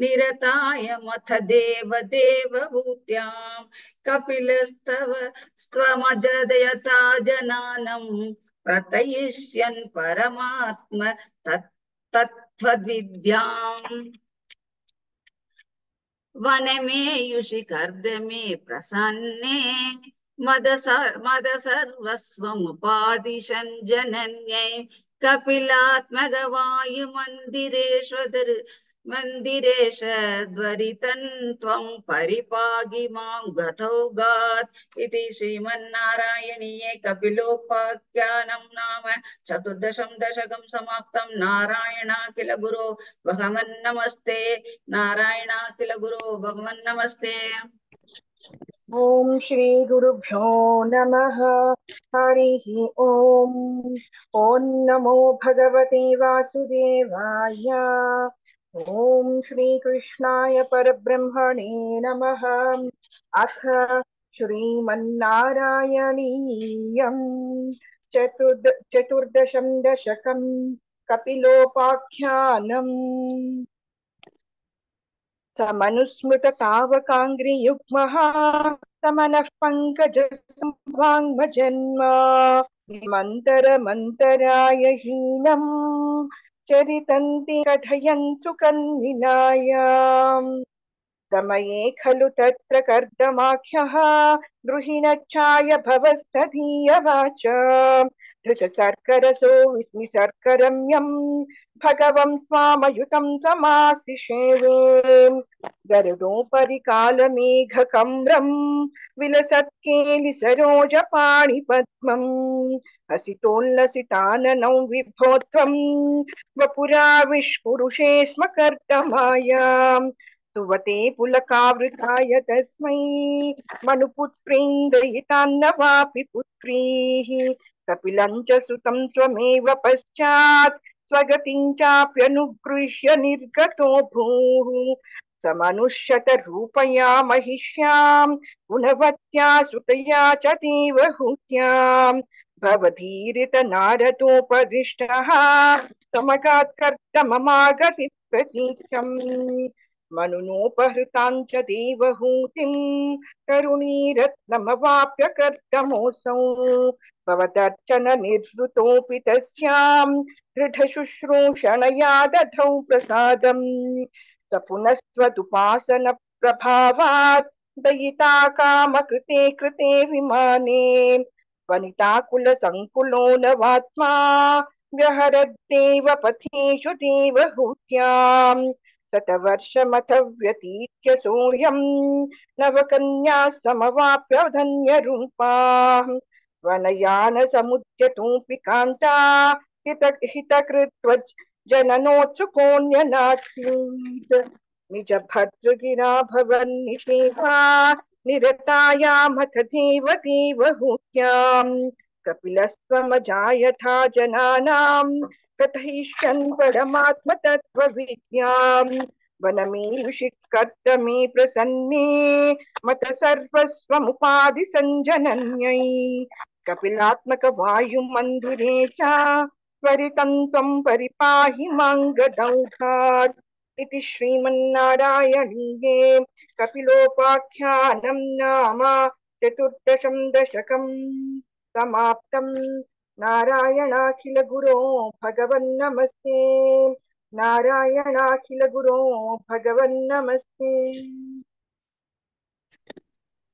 निरतायमथ देवदेवहूत्यां कपिलस्तव स्वमजदयता जनानं प्रतयिष्यन् परमात्म तत्त्वविद्याम् वनमेयुषि कर्दमे प्रसन्ने मदसर्वस्वमुपादिशन् जनन्यै कपिलात्मगवायुमन्दिरेश द्वरितन् परिपाहि मां गतौगात् इति श्रीमन्नारायणीये कपिलोपाख्यानं नाम 14 दशकं समाप्तं। नारायणाखिल गुरो भगवन् नमस्ते। नारायणाखिल गुरो भगवन् नमस्ते। ॐ श्री गुरुभ्यो नमः। हरिः ॐ नमो भगवते वासुदेवाय। ॐ श्रीकृष्णाय परब्रह्मणे नमः। अथ श्रीमन्नारायणीयं चतुर्दशं दशकं कपिलोपाख्यानम्। समनुस्मृततावकाङ्घ्रियुग्मः समनः पङ्कजसंभाङ्मजन्म मन्तरमन्तराय हीनम् चरितन्ति कथयन् सुकन्विनाय। समये खलु तत्र कर्दमाख्यः गृहिणच्छाय भवस्तदीयवाच धृतशर्करसो विस्मिशर्करम्यं भगवं स्वामयुतं समाशिषेवे। गरुडोपरि कालमेघकम्रं विलसत्केलिसरोजपाणिपद्मम् हसितोल्लसिताननौ विभो त्वं वपुराविष्पुरुषे स्म कर्दमायाम्। सुवते पुलकावृताय तस्मै मनुपुत्रेन्द्रयितान्न वापि पुत्रीः कपिलं च सुतं त्वमेव पश्चात् स्वगतिं चाप्यनुगृह्य निर्गतो भूः। समनुष्यतरूपया महिष्यां गुणवत्या सुतया च देवहूत्यां भवधीरितनारदोपदिष्टः समगात् कर्दममागति प्रतीक्षम्। मनुनोपहृतां च देवहूतिं करुणीरत्नमवाप्य कर्दमोऽसौ भवदर्चन निर्वृतोऽपि तस्यां दृढशुश्रूषणया दधौ प्रसादम्। स पुनस्त्वदुपासन प्रभावात् दयिता कामकृते कृते विमाने वनिताकुलसङ्कुलो नवात्मा व्यहरद्देव पथेषु देवहूत्याम्। शतवर्षमथ व्यतीत्य सोऽयं नवकन्या समवाप्य धन्यरूपाः वनयान समुद्यतोऽपि कान्ता हितकृत्वज्जननोत्सुकोऽन्यनासीत् निज भर्तृगिरा भवन्निषेवा निरतायामथ देवदेवहूत्याम् कपिलस्त्वमजायथा जनानां कथयिष्यन् परमात्मतत्त्वविद्याम् वनमीयुषि कर्दमे प्रसन्ने मत सर्वस्वमुपाधिसञ्जनन्यै कपिलात्मकवायुमन्दिरेश त्वरितं त्वं परिपाहि मां गदौघात् इति श्रीमन्नारायणीये कपिलोपाख्यानं नाम चतुर्दशं दशकं समाप्तम्। नारायणाखिल गुरो भगवन्नमस्ते। नारायणाखिल गुरो भगवन्नमस्ते।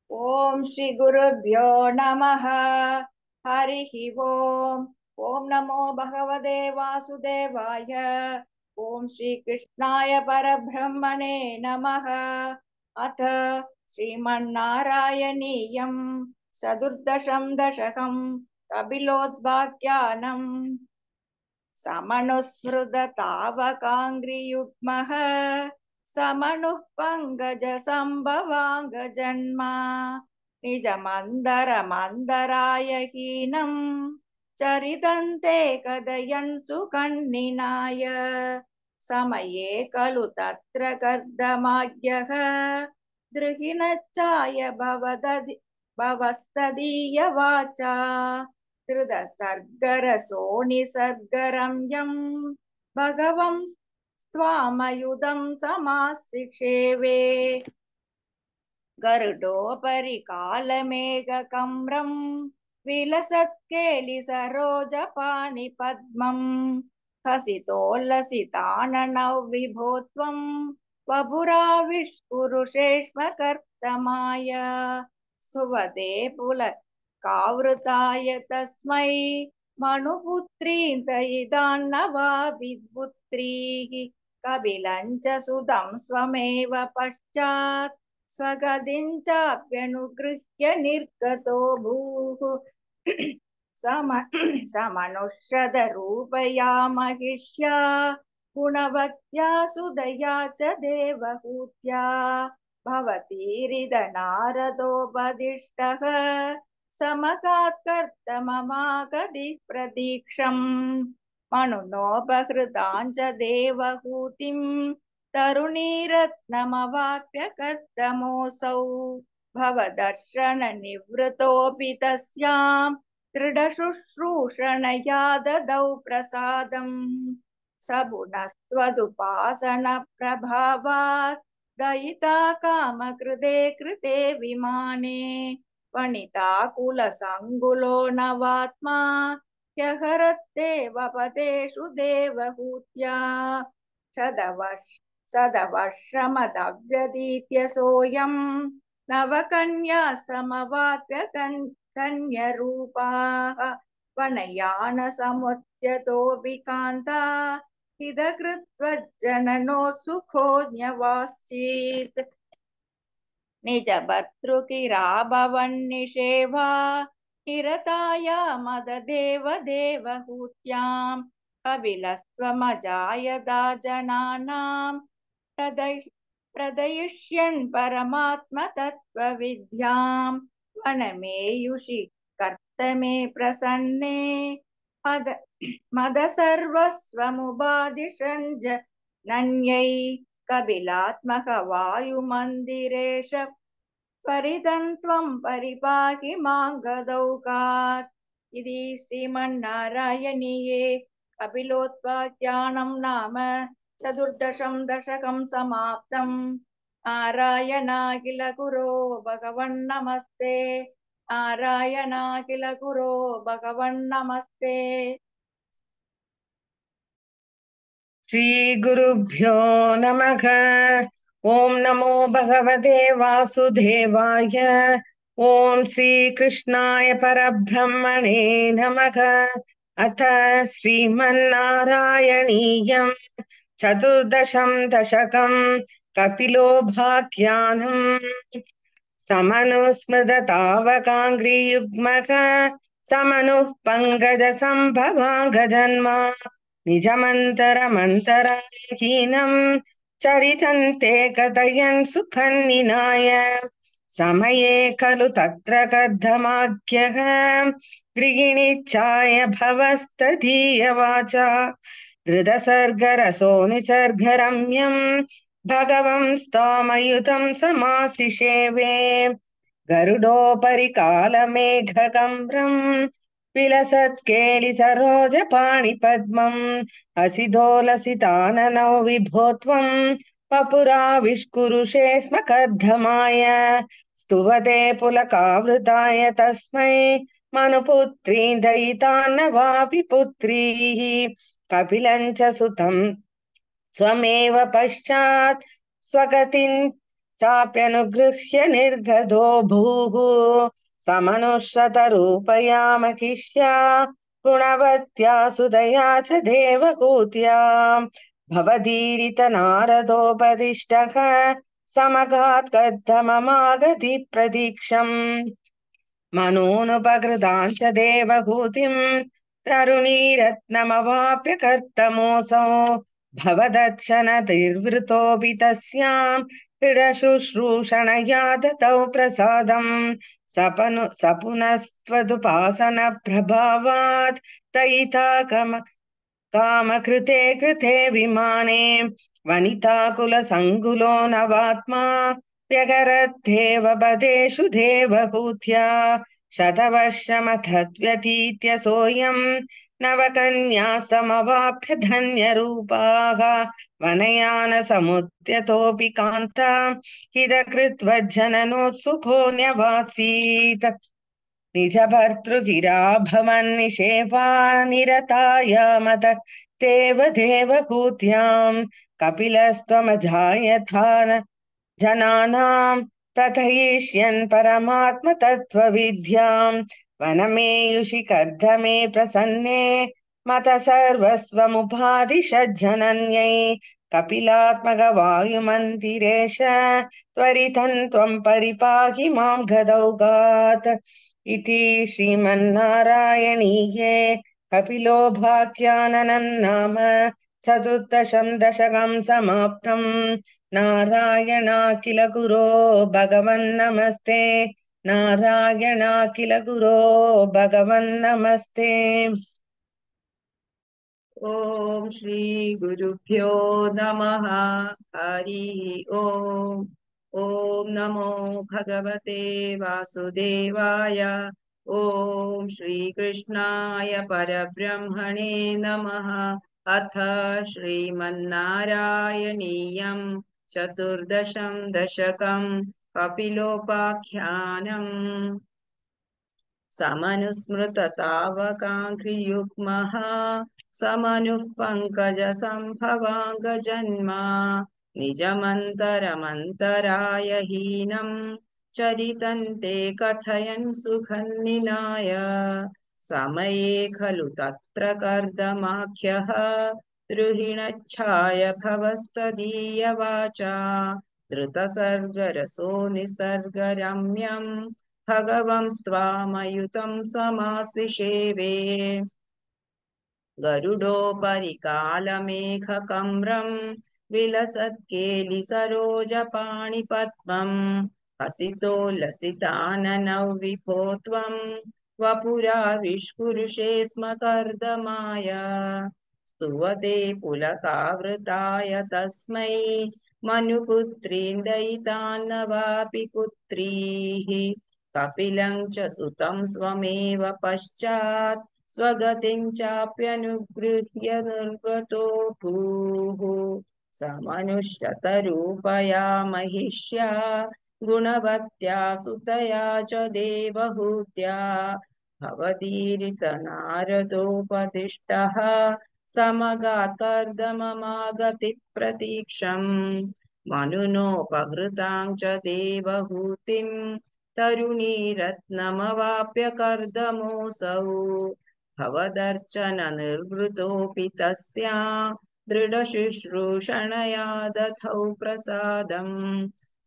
ओम श्री गुरुभ्यो नमः। हरिः ओम। ओम नमो भगवते वासुदेवाय। ओम श्री कृष्णाय परब्रह्मणे नमः। अथ श्रीमन्नारायणीयं चतुर्दशं दशकं कपिलोद्वाख्यानम्। समनुस्मृततावकाङ्घ्रियुग्मः समनुः पङ्कजसम्भवाङ्गजन्मा निजमन्दरमन्दराय हीनं चरितन्ते कथयन् सुकन्निनाय समये खलु तत्र कर्दमाज्ञः द्रुहिणच्चाय भवस्तदीयवाचा कृतसर्गरसो निसर्गरम्यं भगवं स्वामयुधं समाशिक्षेवे गरुडोपरि कालमेघकम्रं विलसत्केलिसरोजपाणिपद्मं हसितोल्लसिताननौ विभो त्वं वपुराविष्कुरुषेष्मकर्तमाय सुवदे पुलकावृताय तस्मै मनुपुत्रीं दयिदान्नवाभिपुत्रीः कपिलं च सुतं स्वमेव पश्चात् स्वगतिं चाप्यनुगृह्य निर्गतो भूः समनुष्यदरूपया महिष्या गुणवत्या सुदया च देवहूत्या भवतीरिदनारदोपदिष्टः समकात्कर्तममागदिः प्रतीक्षम् मनुनोपहृतां च देवहूतिं तरुणीरत्नमवाप्य कर्तमोऽसौ भवदर्शननिवृतोऽपि तस्यां दृढशुश्रूषणया ददौ प्रसादम् सपुनस्त्वदुपासनप्रभावात् दयिता कामकृते कृते विमाने वनिताकुलसङ्कुलो नवात्मा ह्यहरद्देवपदेषु देवहूत्या सदवर्षमदव्यतीत्य सोऽयं नवकन्या समवाप्य धन्यरूपाः वनयानसमुद्यतोऽपि कान्ता हितकृत्वज्जननो सुखो न्यवासीत् निजभर्तृकिराभवन्निषेवा निरताया मददेवदेवहूत्यां कपिलस्त्वमजायदा जनानां प्रदयिष्यन् परमात्मतत्त्वविद्यां वनमेयुषि कर्तमे प्रसन्ने मदसर्वस्वमुपादिशन् नन्यै कपिलात्मक वायुमन्दिरेश परितं त्वं परिपाहि मां गदौघात् इति श्रीमन्नारायणीये कपिलोद्वाख्यानं नाम चतुर्दशं दशकं समाप्तम्। नारायणाखिल गुरो भगवन्नमस्ते। नारायणाखिल गुरो भगवन्नमस्ते। श्रीगुरुभ्यो नमः। ॐ नमो भगवते वासुदेवाय। ॐ श्रीकृष्णाय परब्रह्मणे नमः। अथ श्रीमन्नारायणीयं चतुर्दशं दशकं कपिलोपाख्यानम्। समनुस्मृततावकाङ्घ्रियुग्मः समनुः पङ्कजसम्भवाङ्गजन्मा निजमन्तरमन्तरायहीनं चरितं ते कथयन् सुखन्निनाय समये खलु तत्र कर्धमाख्यः गृहिणीच्छाय भवस्तदीयवाचा धृतसर्गरसो निसर्गरम्यम् भगवंस्त्वामयुतं समासिषेवे गरुडोपरि कालमेघकम्रम् विलसत्केलि सरोजपाणिपद्मम् हसिदोलसिताननौ विभो त्वम् वपुराविष्कुरुषे स्म कर्धमाय स्तुवते पुलकावृताय तस्मै मनुपुत्रीं दयितान्न वापि पुत्रीः कपिलं च सुतं स्वमेव पश्चात् स्वगतिं चाप्यनुगृह्य निर्गतो भूः समनुश्रतरूपया महिष्या गुणवत्या सुदया च देवहूत्या भवदीरित नारदोपदिष्टः समगात् कर्दममागति प्रतीक्षम् मनूनुपकृतां च देवहूतिं तरुणीरत्नमवाप्य कर्तमोऽसौ भवदर्शनतिर्वृतोऽपि तस्यां क्रीडशुश्रूषणया दतौ प्रसादम् सपुनस्त्वदुपासनप्रभावात् दयिता कामकृते कृते विमाने वनिताकुलसङ्कुलो नवात्मा व्यगरद्धेव पदेषु देवहूत्या शतवर्षमथव्यतीत्य सोऽयं नवकन्या समवाप्य धन्यरूपाः वनयानसमुद्यतोऽपि कान्ता हितकृत्वज्जननोत्सुको न्यवात्सीत् निजभर्तृगिरा भवन्निषेवा निरतायामत देवहूत्यां कपिलस्त्वमजायथान जनानां प्रथयिष्यन् परमात्मतत्त्वविद्यां वनमेयुषि कर्दमे प्रसन्ने मत सर्वस्वमुपादिशज्जनन्यै कपिलात्मकवायुमन्दिरेश त्वरितं त्वं परिपाहि मां गदौगात् इति श्रीमन्नारायणीये कपिलोपाख्यानं नाम चतुर्दशं दशकं समाप्तम् नारायणाखिल गुरो भगवन्नमस्ते नारायणाखिल गुरो भगवन्नमस्ते ॐ श्री गुरुभ्यो नमः हरि ॐ नमो भगवते वासुदेवाय ॐ श्रीकृष्णाय परब्रह्मणे नमः अथ श्रीमन्नारायणीयं चतुर्दशं दशकं कपिलोपाख्यानम् समनुस्मृततावकाङ्घ्रियुग्मः समनुः पङ्कजसम्भवाङ्गजन्मा निजमन्तरमन्तराय हीनं चरितं ते कथयन् सुखन्निनाय समये खलु तत्र कर्दमाख्यः द्रुहिणच्छाय भवस्तदीयवाचा धृतसर्गरसो निसर्गरम्यम् भगवंस्त्वामयुतं समाश्लिषेवे गरुडोपरि कालमेघकम्रम् विलसत्केलि सरोजपाणिपद्मम् हसितोल्लसिताननौ विभो त्वं वपुराविष्कुरुषे स्म कर्दमाय स्तुवते पुलकावृताय तस्मै मनुपुत्रीं दयितान्न वापि पुत्रीः कपिलं च सुतं स्वमेव पश्चात् स्वगतिं चाप्यनुगृह्य निर्गतो भूः समनुष्यतरूपया महिष्या गुणवत्या सुतया च देवहूत्या भवदीरित नारदोपदिष्टः समगात् कर्दममागति प्रतीक्षम् मनुनोपहृतां च देवहूतिं तरुणीरत्नमवाप्य कर्दमोऽसौ भवदर्चननिर्वृतोऽपि तस्या दृढशुश्रूषणया दधौ प्रसादम्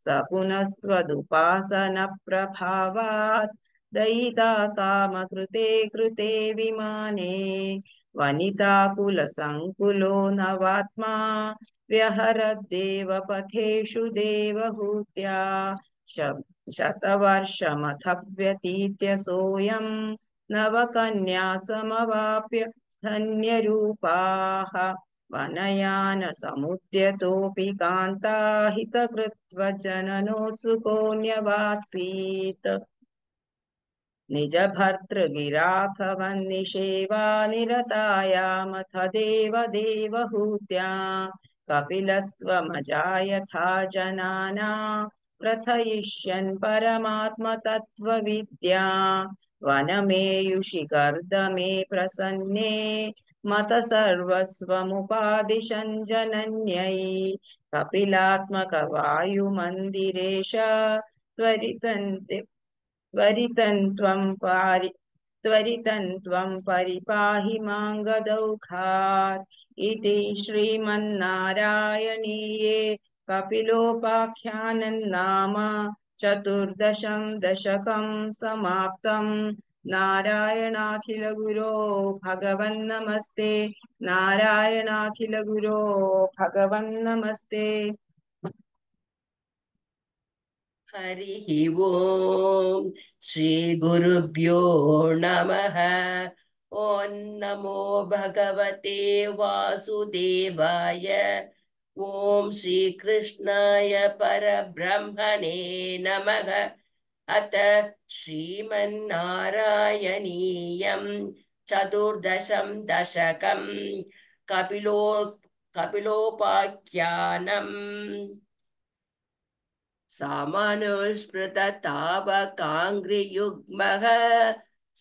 स पुनस्त्वदुपासनप्रभावात् दयिता कामकृते कृते विमाने वनिताकुलसङ्कुलो नवात्मा व्यहरद्देवपथेषु देवहूत्या शतवर्षमथ व्यतीत्य सोऽयं नवकन्यासमवाप्य धन्यरूपाः वनयानसमुद्यतोऽपि कान्ताहितकृत्वजननोत्सुकोऽन्यवात्सीत् निजभर्तृगिराभवन्निषेवा निरतायामथ देवदेवहूत्या कपिलस्त्वमजायथा जनाना प्रथयिष्यन् परमात्मतत्त्वविद्या वनमेयुषि कर्दमे प्रसन्ने मत सर्वस्वमुपादिशन् जनन्यै कपिलात्मकवायुमन्दिरेश त्वरितं त्वं परिपाहि मां गदौघात् इति श्रीमन्नारायणीये कपिलोपाख्यानं नाम चतुर्दशं दशकं समाप्तं। नारायणाखिलगुरो भगवन्नमस्ते। नारायणाखिलगुरो भगवन्नमस्ते। हरिः ओम श्री गुरुभ्यो नमः। ओं नमो भगवते वासुदेवाय। ओं श्री कृष्णाय परब्रह्मणे नमः। अथ श्रीमन्नारायणीयं चतुर्दशं दशकं कपिलोपाख्यानम्। सामनुस्मृततावकाङ्घ्रियुग्मः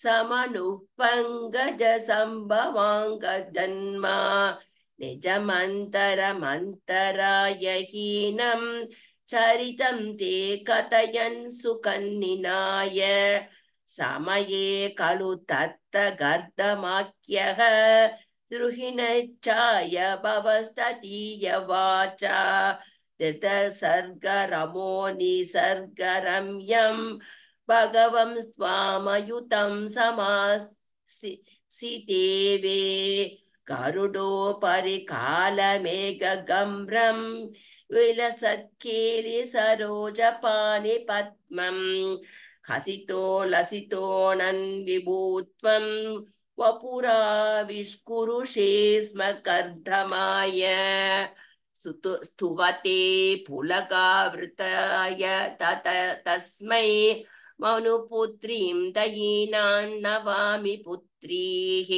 समनुः पङ्कजसम्भवाङ्गजन्मा निजमन्तरमन्तरायहीनं चरितं ते कथयन् सुकन्निनाय समये खलु तत्तगर्दमाख्यः द्रुहिणच्छाय भवस्ततीयवाचा सर्गरमो निसर्गरम्यं भगवं स्वामयुतं समासितेवे गरुडोपरि कालमेघगम्भ्रं विलसत्केलि सरोजपाणिपद्मं हसितो लसितोऽनन् विभूत्वं वपुराविष्कुरुषे स्म कर्धमाय स्तुवते पुलकावृताय तस्मै मनुपुत्रीं दयिनां नवामि पुत्रीः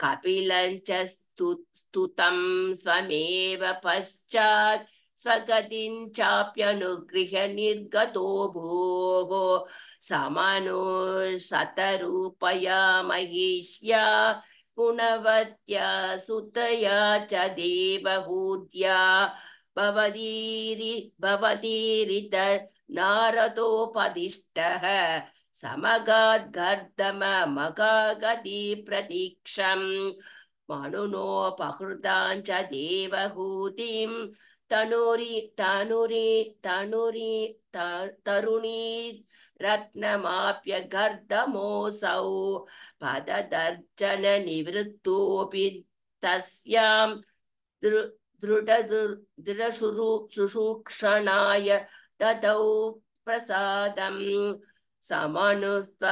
कपिलं च स्तुतं स्वमेव पश्चात् स्वगतिं चाप्यनुगृह्य निर्गतो भोः समनुशतरूपया महिष्या गुणवत्या सुतया च देवहूत्या भवदीरित नारदोपदिष्टः समगाद्गर्दममगागति प्रतीक्षम् मनुनोपहृतां च देवहूतिं तरुणी रत्नमाप्य गर्दमोऽसौ पददर्शन निवृत्तोऽपि तस्यां दृढशुश्रूषणाय ददौ प्रसादं समनस्तुपासन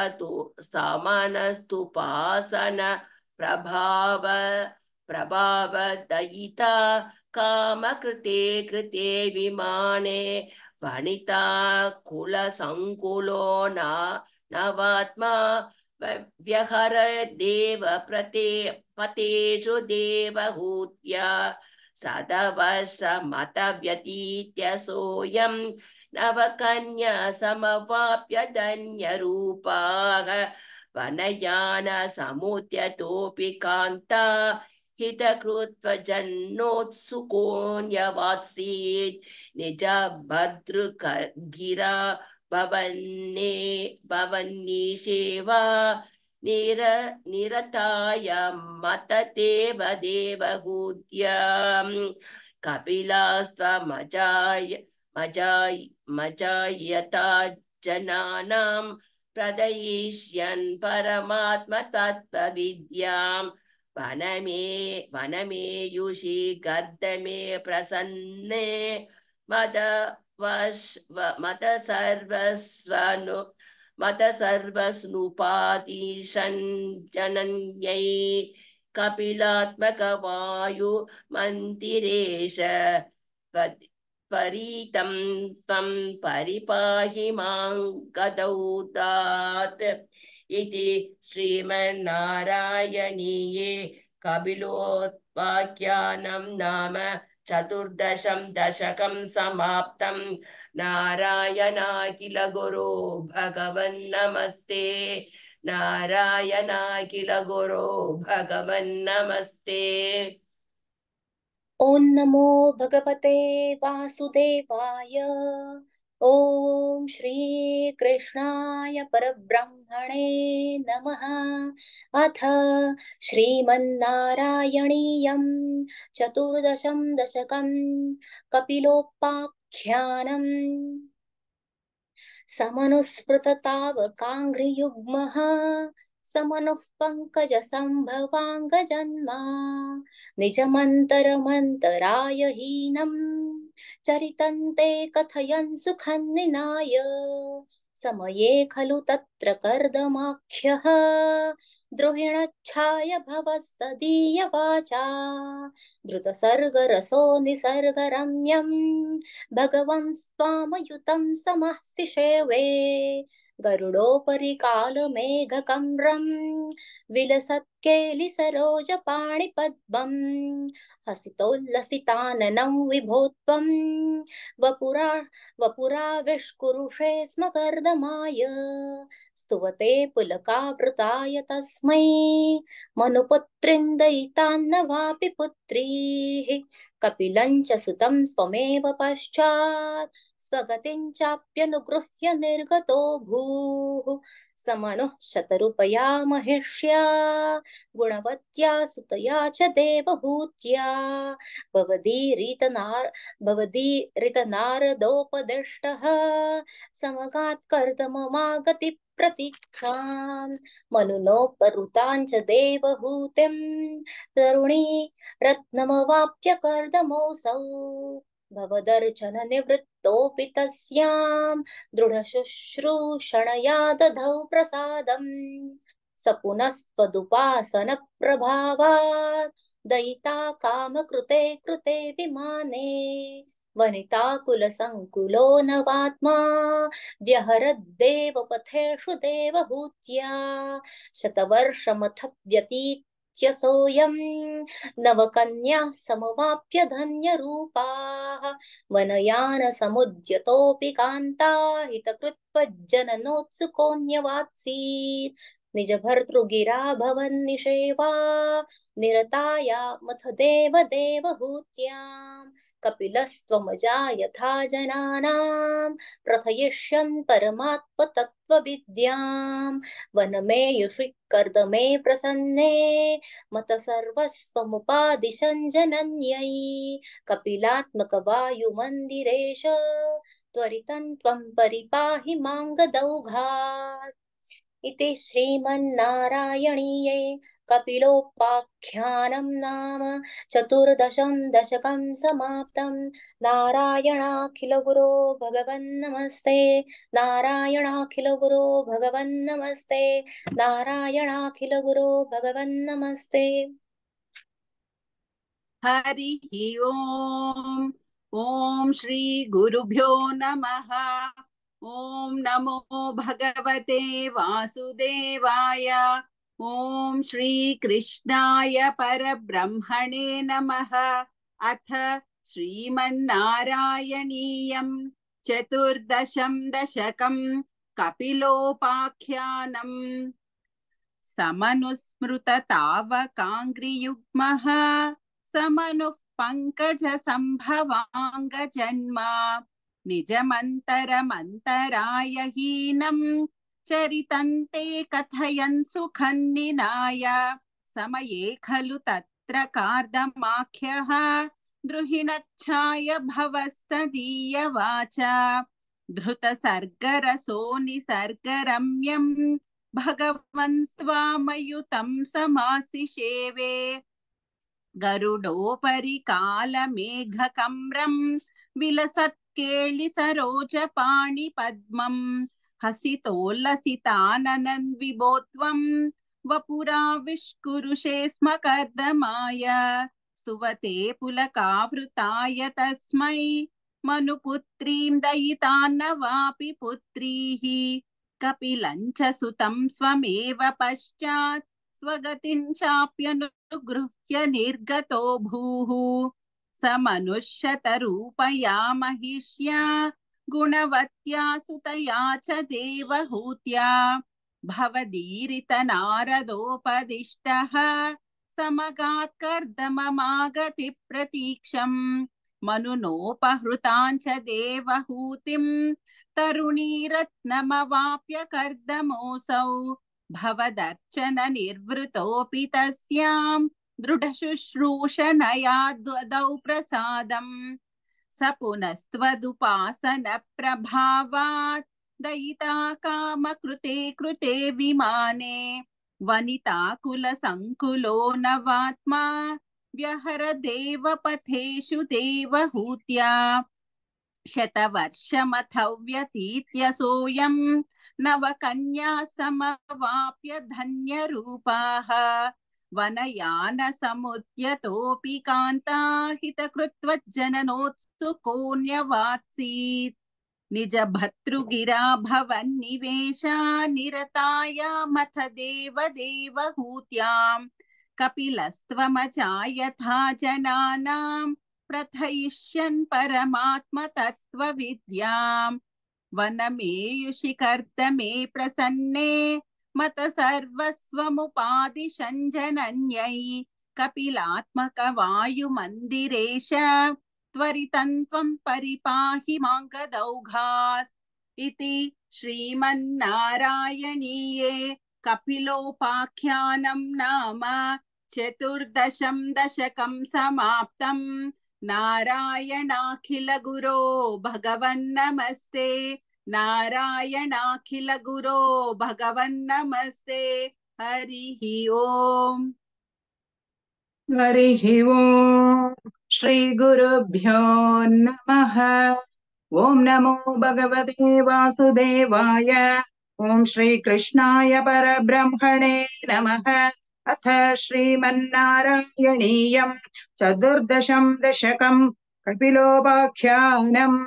प्रभावदयिता कामकृते विमाने वनिता कुलसङ्कुलो नवात्मा व्यहर देव पतेषु देवहूत्या सदवर्षमत व्यतीत्य सोऽयं नवकन्या समवाप्य धन्यरूपाः वनयान समुद्यतोऽपि कान्ता हितकृत्वजन्नोत्सुकोऽन्यवात्सीत् निज भर्तृगिरा भवन्निषेवा निरताय मतदेव देवहूत्यां कपिलास्त्वमजायता जनानां प्रदयिष्यन् परमात्मतत्त्वविद्यां वनमेयुषि गर्दमे प्रसन्ने मतसर्वस्नुपातिशञ्जनन्यै कपिलात्मकवायु मन्दिरेश परीतं त्वं परिपाहि मां गदौदात् इति श्रीमन्नारायणीये कपिलोत्पाख्यानं नाम चतुर्दशं दशकं समाप्तं। नारायणाखिल गुरो भगवन्नमस्ते। नारायणाखिल गुरो भगवन्नमस्ते। ॐ नमो भगवते वासुदेवाय। ॐ श्रीकृष्णाय परब्रह्मणे नमः। अथ श्रीमन्नारायणीयं चतुर्दशं दशकं कपिलोपाख्यानम्। समनुस्मृततावकाङ्घ्रियुग्मः समनुः पङ्कजसम्भवाङ्गजन्मा निजमन्तरमन्तराय हीनं चरितन्ते कथयन् सुखन्निनाय। समये खलु तत्र कर्दमाख्यः द्रोहिणच्छाय भवस्तदीयवाचा द्रुतसर्गरसो निसर्गरम्यं भगवन् स्वामयुतं समहसि शेवे। गरुडोपरि कालमेघकम्रं विलसत्केलिसरोजपाणिपद्मं हसितोल्लसिताननं विभो त्वं वपुराविष्कुरुषे स्म कर्दमाय। स्तुवते पुलकावृताय तस्मै मनुपुत्रीन्दयितान्न वापि पुत्रीः। कपिलं च सुतं स्वमेव पश्चात् स्वगतिं चाप्यनुगृह्य निर्गतो भूः। समनुः शतरूपया महिष्या गुणवत्या सुतया च देवहूत्या भवदीरितनारदोपदिष्टः समगात् कर्दममागति प्रतीक्षाम्। मनुनोपरुतां च देवहूतिं तरुणी रत्नमवाप्य कर्दमोऽसौ भवदर्चन निवृत्तोऽपि तस्यां दृढशुश्रूषणया दधौ प्रसादम्। स पुनस्त्वदुपासन प्रभावात् दयिता कामकृते कृते विमाने वनिताकुलसङ्कुलो नवात्मा व्यहरद्देव पथेषु देवहूत्या शतवर्षमथ व्यतीत्यसोऽयं नवकन्याः समवाप्य धन्यरूपाः। वनयानसमुद्यतोऽपि कान्ता हितकृत्वज्जननोत्सुकोऽन्यवात्सीत् निजभर्तृगिरा भवन्निषेवा निरतायामथ देवहूत्याम्। कपिलस्त्वमजा यथा जनानां प्रथयिष्यन् परमात्मतत्त्वविद्यां वनमेयुषि कर्दमे प्रसन्ने मत सर्वस्वमुपादिशन् जनन्यै। कपिलात्मकवायुमन्दिरेश त्वरितं त्वं परिपाहि मां गदौघात्। इति श्रीमन्नारायणीये कपिलोपाख्यानं नाम चतुर्दशं दशकं समाप्तं। नारायणाखिल गुरो भगवन्नमस्ते। नारायणाखिल गुरो भगवन्नमस्ते। नारायणाखिल गुरो भगवन्नमस्ते। हरिः ओम्। ॐ श्री गुरुभ्यो नमः। ॐ नमो भगवते वासुदेवाय। ॐ श्रीकृष्णाय परब्रह्मणे नमः। अथ श्रीमन्नारायणीयं चतुर्दशं दशकं कपिलोपाख्यानम्। समनुस्मृततावकाङ्घ्रियुग्मः समनुः पङ्कजसम्भवाङ्गजन्मा निजमन्तरमन्तराय हीनं चरितन्ते कथयन् सुखन्निनाय। समये खलु तत्र कार्दमाख्यः द्रुहिणच्छाय भवस्तदीयवाचा धृतसर्गरसो निसर्गरम्यं भगवन् स्वामयुतं समासिषेवे। गरुडोपरि कालमेघकम्रं विलसत्केळि सरोजपाणिपद्मं हसितोल्लसिताननन् विभोत्वं वपुराविष्कुरुषे स्म कर्दमाय स्तुवते पुलकावृताय तस्मै मनुपुत्रीं दयितान्न वापि पुत्रीः कपिलं च सुतं स्वमेव पश्चात् स्वगतिं चाप्यनुगृह्य निर्गतो भूः स मनुष्यतरूपया महिष्या गुणवत्या सुतया च देवहूत्या भवदीरितनारदोपदिष्टः समगात् कर्दममागति प्रतीक्षम् मनुनोपहृतां च देवहूतिं तरुणीरत्नमवाप्य कर्दमोऽसौ भवदर्चन निर्वृतोऽपि तस्यां दृढशुश्रूषणया ददौ प्रसादम् स पुनस्त्वदुपासन प्रभावात् दयिता कामकृते कृते विमाने वनिता कुलसङ्कुलो नवात्मा व्यहर देवपथेषु देवहूत्या शतवर्षमथौ व्यतीत्य सोऽयं नवकन्या समवाप्य धन्यरूपाः वनयानसमुद्यतोऽपि कान्ता हितकृत्वज्जननोत्सुकोऽन्यवात्सीत् निजभर्तृगिरा भवन्निवेशा निरतायामथ देवदेवहूत्यां कपिलस्त्वमजायथा जनानां प्रथयिष्यन् परमात्मतत्त्वविद्यां वनमेयुषि कर्दमे प्रसन्ने मत सर्वस्वमुपादिशन् जनन्यै कपिलात्मक वायुमन्दिरेश त्वरितं त्वं परिपाहि माङ्गदौघात् इति श्रीमन्नारायणीये कपिलोपाख्यानं नाम 14 दशकं समाप्तं। नारायणाखिल गुरो भगवन्नमस्ते, नारायणाखिल गुरो भगवन्नमस्ते। हरिः ओम्। हरिः ओम्। श्रीगुरुभ्यो नमः। ॐ नमो भगवते वासुदेवाय। ॐ श्रीकृष्णाय परब्रह्मणे नमः। अथ श्रीमन्नारायणीयं 14 दशकं कपिलोपाख्यानम्।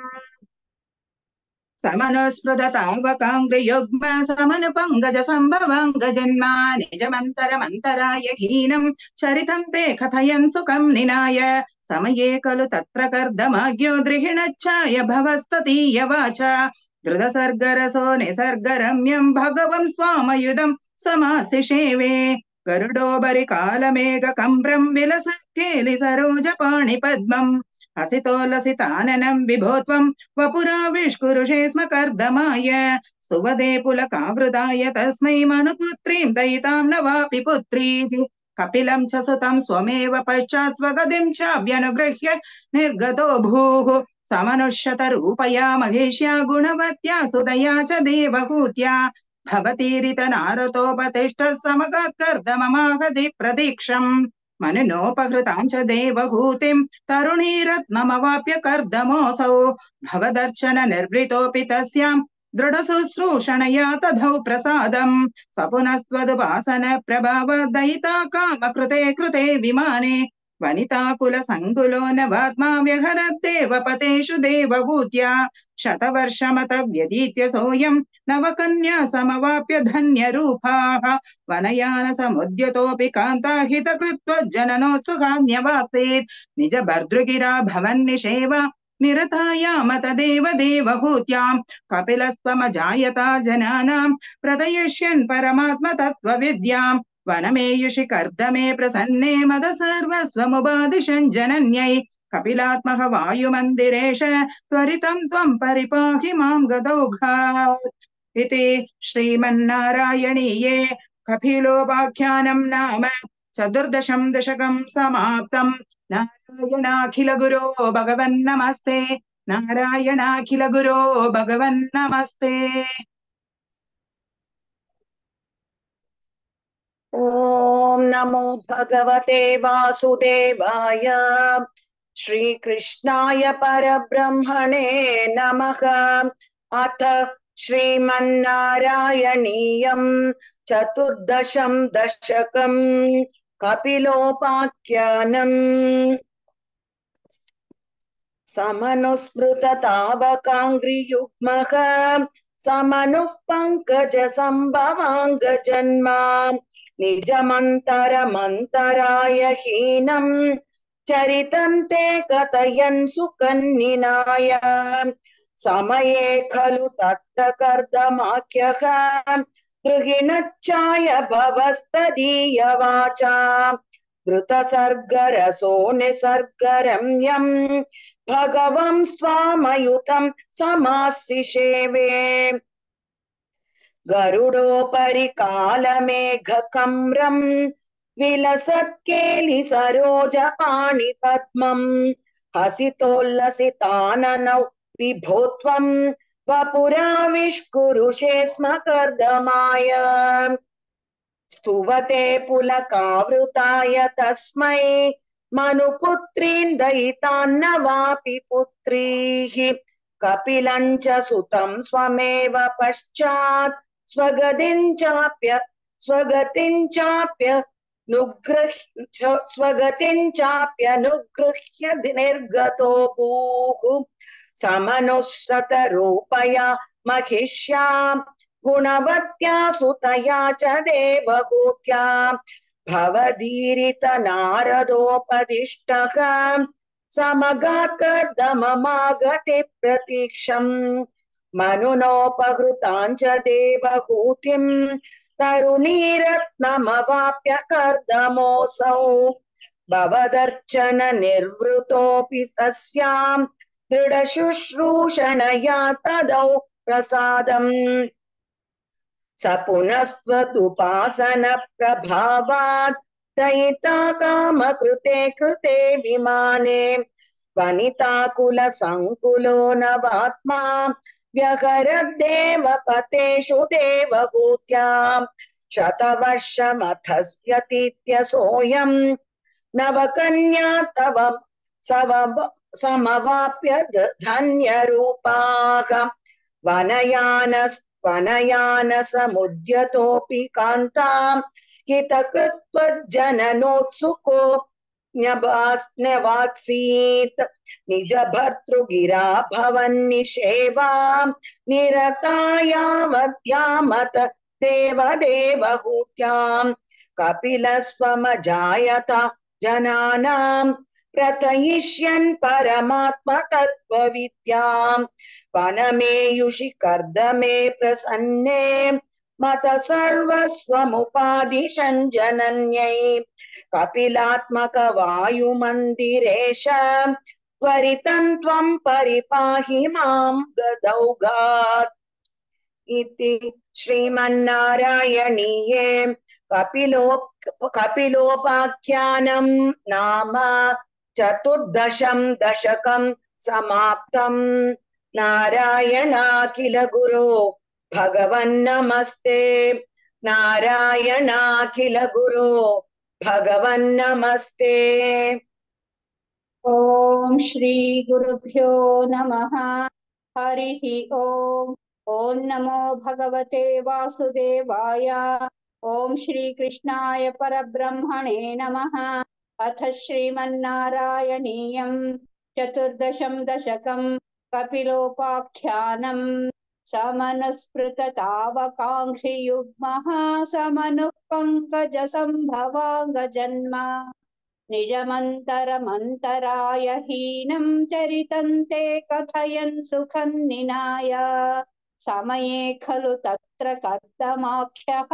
समनुस्मृततावकाङ्ग्रियुग्म समनुपङ्गज सम्भवाङ्गजन्मा निजमन्तरमन्तराय हीनं चरितं ते कथयन् सुखं निनाय समये खलु तत्र कर्दमाज्ञो द्रिहिणच्छाय भवस्ततीय वाचा धृतसर्गरसो निसर्गरम्यं भगवं स्वामयुधं समासिषेवे गरुडोबरि कालमेघकम्रं विलसत्केलि सरोजपाणिपद्मम् हसितोल्लसिताननं विभोत्वं वपुराविष्कुरुषे स्म कर्दमाय स्तुवदे पुलकावृताय तस्मै मनुपुत्रीं दयितां न वापि पुत्रीः कपिलं च सुतं स्वमेव पश्चात् स्वगतिं चाभ्यनुगृह्य निर्गतो भूः समनुष्यतरूपया महेश्या गुणवत्या सुदया च देवहूत्या भवतीरितनारतोपतिष्ठः समगात् कर्दममागधि प्रतीक्षम् मनुनोपहृतां च देवहूतिं तरुणीरत्नमवाप्य कर्दमोऽसौ भवदर्चन निर्वृतोऽपि तस्यां दृढशुश्रूषणया तदौ प्रसादम् सपुनस्त्वदुपासन प्रभावदयिता कामकृते कृते विमाने वनिता कुलसङ्कुलो नवात्मा व्यहरद्देवपतेषु देवहूत्या शतवर्षमत व्यतीत्य सोऽयं नवकन्या समवाप्य धन्यरूपाः वनयान समुद्यतोऽपि कान्ता हितकृत्वज्जननोत्सुकान्यवासेत् निज भर्तृगिरा भवन्निषेव निरतायामत देवहूत्यां कपिलस्त्वमजायता जनानां प्रदयिष्यन् परमात्मतत्त्वविद्यां वनमेयुषि कर्दमे प्रसन्ने मद सर्वस्वमुपादिशन् जनन्यै कपिलात्मक वायुमन्दिरेश त्वरितं त्वं परिपाहि मां गदौघात् इति श्रीमन्नारायणीये कपिलोपाख्यानं नाम 14 दशकं समाप्तम्। नारायणाखिल गुरो भगवन्नमस्ते, नारायणाखिल गुरो भगवन्नमस्ते। ॐ नमो भगवते वासुदेवाय श्रीकृष्णाय परब्रह्मणे नमः। अथ श्रीमन्नारायणीयं चतुर्दशं दशकं कपिलोपाख्यानम्। समनुस्मृततावकाङ्घ्रियुग्मः समनुः पङ्कजसम्भवाङ्गजन्मा निजमन्तरमन्तराय हीनं चरितन्ते कथयन् सुकन्निनाय। समये खलु तत्र कर्दमाख्यः गृहिणच्चाय भवस्तदीयवाचा धृतसर्गरसो निसर्गरम्यम् भगवं स्वामयुतं समासिषेवे। गरुडोपरि कालमेघकम्रं विलसत्केलि सरोजपाणिपद्मं हसितोल्लसिताननौ विभो त्वं वपुराविष्कुरुषे स्म कर्दमाय। स्तुवते पुलकावृताय तस्मै मनुपुत्रीन् दयितान्न वापि पुत्रीः कपिलं च सुतं स्वमेव पश्चात् स्वगतिं चाप्यनुगृह्य निर्गतो भूः। समनुश्रतरूपया महिष्यां गुणवत्या सुतया च देवहूत्या भवदीरित नारदोपदिष्टः समगात् कर्दममागते प्रतीक्षम्। मनुनोपहृतां च देवहूतिं तरुणीरत्नमवाप्य कर्दमोऽसौ भवदर्चन निर्वृतोऽपि तस्यां दृढशुश्रूषणया तदौ प्रसादम्। स पुनस्त्वदुपासन प्रभावात् दयिता कामकृते कृते विमाने वनिताकुल संकुलो नवात्मा व्यहरद्देवपतेषु देवहूत्या शतवर्षमथस्यतीत्य सोऽयं नवकन्या तव समवाप्य धन्यरूपाः। वनयानसमुद्यतोऽपि कान्तां हितकृत्वज्जननोत्सुको न्यवात्सीत् निज भर्तृगिरा भवन्निषेवां निरता यावत्यामत देवदेवहूत्यां कपिलस्वमजायता जनानां प्रथयिष्यन् परमात्मतत्त्वविद्यां। वनमेयुषि कर्दमे प्रसन्ने मत सर्वस्वमुपादिशन् जनन्यै कपिलात्मक वायुमन्दिरेश त्वरितं त्वं परिपाहि मां गदौघात्। इति श्रीमन्नारायणीये कपिलोपाख्यानं नाम चतुर्दशं दशकं समाप्तम्। नारायणाखिल गुरो भगवन्नमस्ते। नारायणाखिल गुरो भगवन्नमस्ते। ॐ श्री गुरुभ्यो नमः। हरिः ॐ नमो भगवते वासुदेवाय। ॐ श्री कृष्णाय परब्रह्मणे नमः। अथ श्रीमन्नारायणीयं चतुर्दशं दशकं कपिलोपाख्यानं। समनुस्मृततावकाङ्घ्रियुग्मः समनुः पङ्कजसम्भवाङ्गजन्मा निजमन्तरमन्तराय हीनं चरितं ते कथयन् सुखन्निनाय। समये खलु तत्र कर्दमाख्यः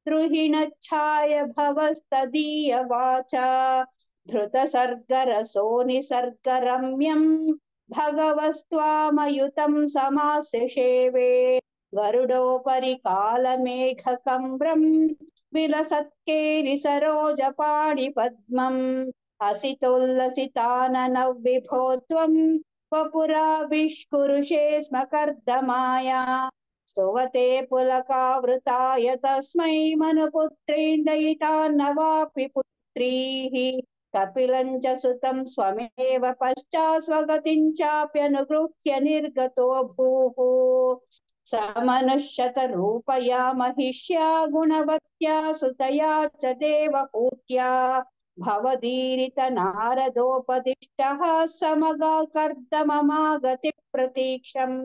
द्रुहिणच्छाय भवस्तदीयवाचा धृतसर्गरसो निसर्गरम्यं भगवस्त्वामयुतं समासिषेवे। गरुडोपरि कालमेघकम्रं विलसत्केलि सरोजपाणिपद्मम् हसितोल्लसिताननौ विभो त्वं वपुराविष्कुरुषे स्म कर्दमाय। स्तुवते पुलकावृताय तस्मै मनुपुत्रेन्दयितान्नवापि पुत्रीः कपिलं च सुतं स्वमेव पश्चात् स्वगतिं चाप्यनुगृह्य निर्गतो भूः स मनुष्यतरूपया महिष्या गुणवत्या सुतया च देवहूत्या भवदीरित नारदोपदिष्टः समगाकर्दममागति प्रतीक्षम्